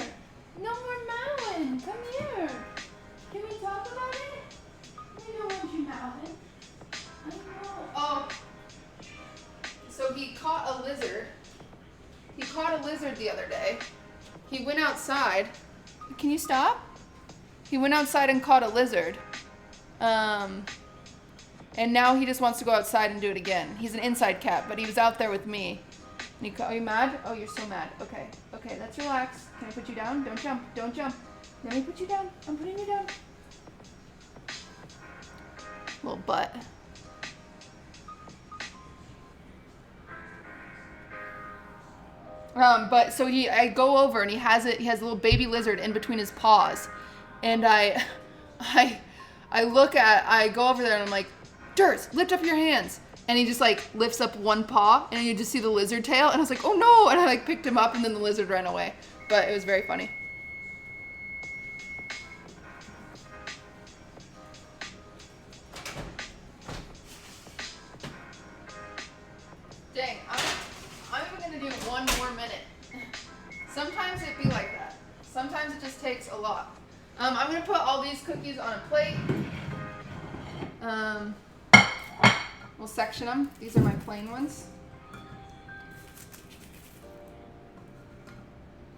No more mowing. Come here. Can we talk about it? I don't want you mowing. I know. Oh. So he caught a lizard. He caught a lizard the other day. He went outside. Can you stop? He went outside and caught a lizard. And now he just wants to go outside and do it again. He's an inside cat, but he was out there with me. And are you mad? Oh, you're so mad. Okay. Okay, let's relax. Can I put you down? Don't jump. Don't jump. Let me put you down. I'm putting you down. Little butt. But so I go over and he has a little baby lizard in between his paws, and I go over there and I'm like, Durs, lift up your hands. And he just like lifts up one paw and you just see the lizard tail. And I was like, oh no. And I like picked him up and then the lizard ran away. But it was very funny. Dang, I'm even gonna do one more minute. Sometimes it be like that. Sometimes it just takes a lot. I'm gonna put all these cookies on a plate. We'll section them. These are my plain ones.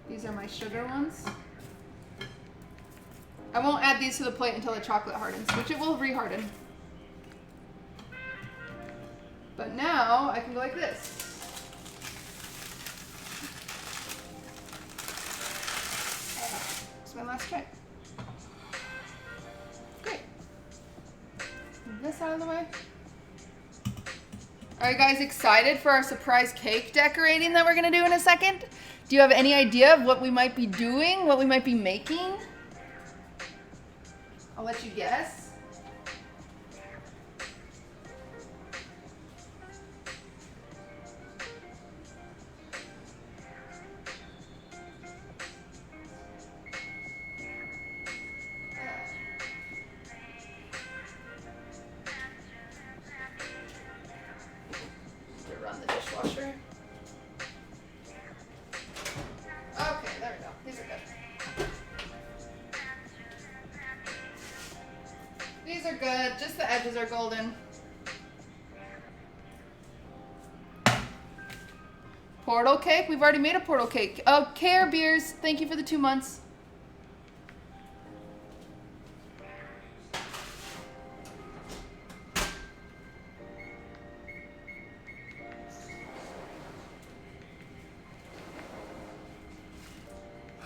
These are my sugar ones. I won't add these to the plate until the chocolate hardens, which it will reharden. But now I can go like this. It's my last try. Great. Move this out of the way. Are you guys excited for our surprise cake decorating that we're gonna do in a second? Do you have any idea of what we might be doing, what we might be making? I'll let you guess. Run the dishwasher. Okay, there we go. These are good. These are good. Just the edges are golden. Portal cake. We've already made a portal cake. Oh, Care Beers. Thank you for the 2 months.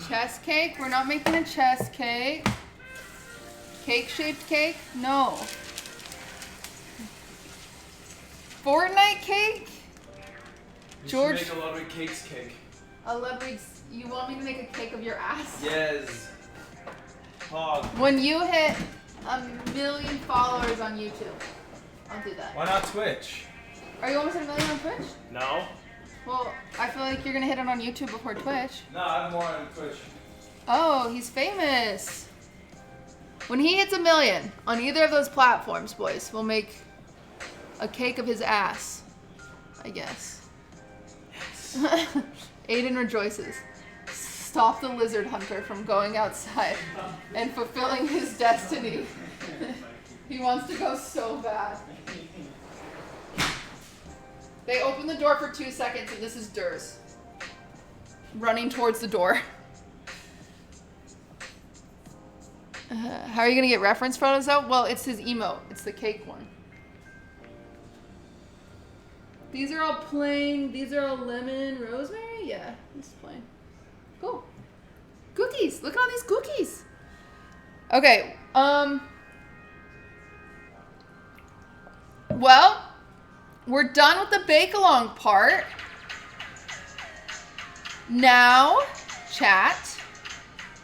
Chess cake? We're not making a chess cake. Cake-shaped cake? No. Fortnite cake? You George, should make a Ludwig Cakes cake. a Ludwig's, you want me to make a cake of your ass? Yes. Hog. When you hit 1 million followers on YouTube, I'll do that. Why not Twitch? Are you almost at 1 million on Twitch? No. Well, I feel like you're gonna hit it on YouTube before Twitch. No, I have more on Twitch. Oh, he's famous. When he hits 1 million on either of those platforms, boys, we'll make a cake of his ass, I guess. Yes. Aiden rejoices. Stop the lizard hunter from going outside and fulfilling his destiny. He wants to go so bad. They open the door for 2 seconds and this is Durs running towards the door. How are you gonna get reference photos out? Well, it's his emote. It's the cake one. These are all plain. These are all lemon rosemary. Yeah, this is plain. Cool. Cookies. Look at all these cookies. Okay. Well, we're done with the bake along part. Now, chat,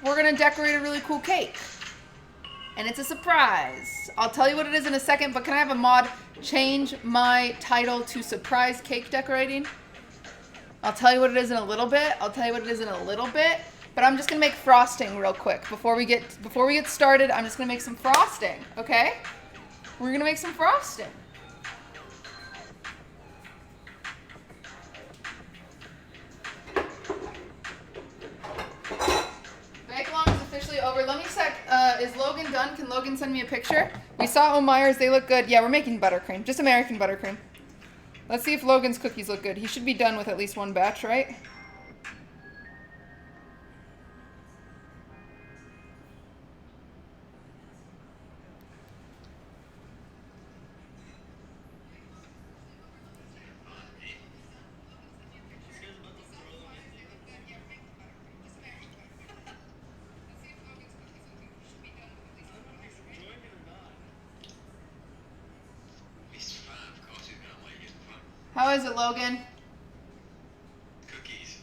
we're gonna decorate a really cool cake. And it's a surprise. I'll tell you what it is in a second, but can I have a mod change my title to surprise cake decorating? I'll tell you what it is in a little bit. But I'm just gonna make frosting real quick before we get started. I'm just gonna make some frosting, okay? We're gonna make some frosting. Over. Let me check. Is Logan done? Can Logan send me a picture? We saw O'Meyer's. They look good. Yeah, we're making buttercream. Just American buttercream. Let's see if Logan's cookies look good. He should be done with at least one batch, right? Mr. Fan, of course he's gonna like it. How is it, Logan? Cookies.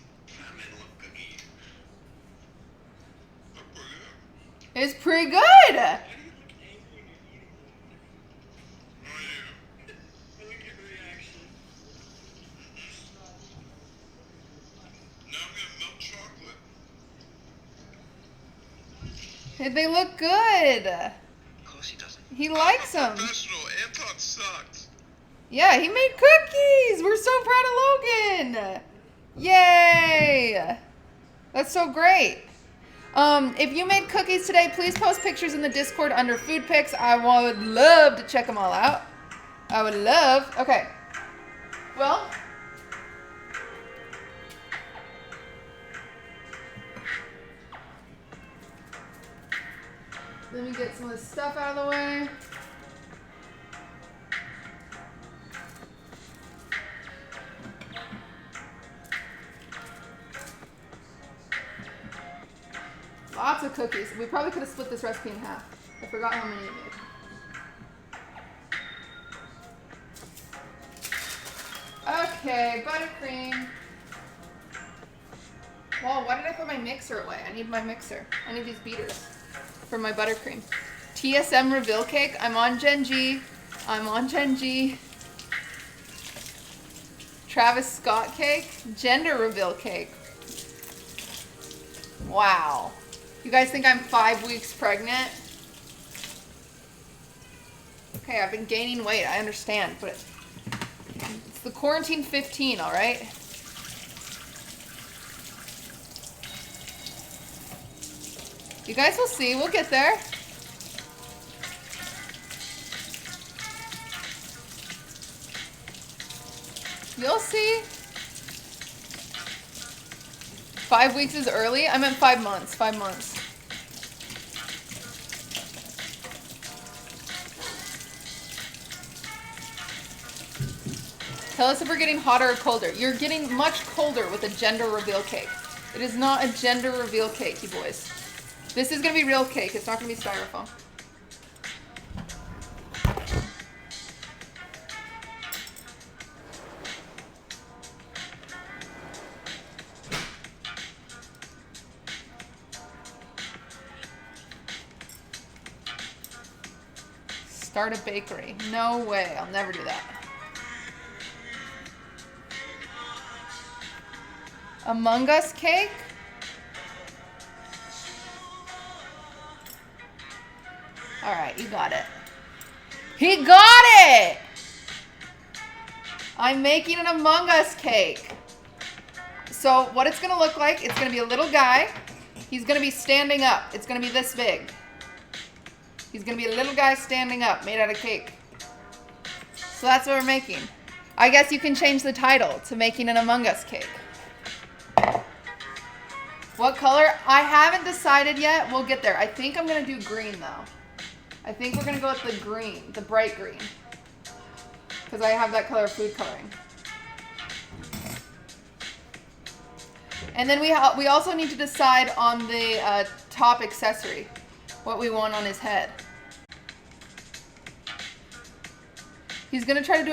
pretty good. Why do you look angry when you're eating them? How are you? I look at the reaction. Now I'm gonna melt chocolate. They look good. Of course he doesn't. He likes I'm a them. professional. Anton sucked. Yeah, he made cookies. We're so proud of Logan. Yay. That's so great. If you made cookies today, please post pictures in the Discord under food pics. I would love to check them all out. I would love. Okay. Well. Let me get some of this stuff out of the way. Lots of cookies. We probably could have split this recipe in half. I forgot how many it made. Okay, buttercream. Well, why did I throw my mixer away? I need my mixer. I need these beaters for my buttercream. TSM reveal cake. I'm on Gen G. I'm on Gen G. Travis Scott cake. Gender reveal cake. Wow. You guys think I'm 5 weeks pregnant? Okay, I've been gaining weight. I understand, but it's the quarantine 15, all right? You guys will see. We'll get there. You'll see. 5 weeks is early? I meant 5 months. 5 months. Tell us if we're getting hotter or colder. You're getting much colder with a gender reveal cake. It is not a gender reveal cake, you boys. This is going to be real cake. It's not going to be styrofoam. Start a bakery. No way. I'll never do that. Among Us cake? Alright, you got it. He got it! I'm making an Among Us cake. So what it's going to look like, it's going to be a little guy. He's going to be standing up. It's going to be this big. He's going to be a little guy standing up, made out of cake. So that's what we're making. I guess you can change the title to making an Among Us cake. What color? I haven't decided yet. We'll get there. I think I'm going to do green, though. I think we're going to go with the green, the bright green. Because I have that color of food coloring. And then we also need to decide on the top accessory. What we want on his head. He's going to try to do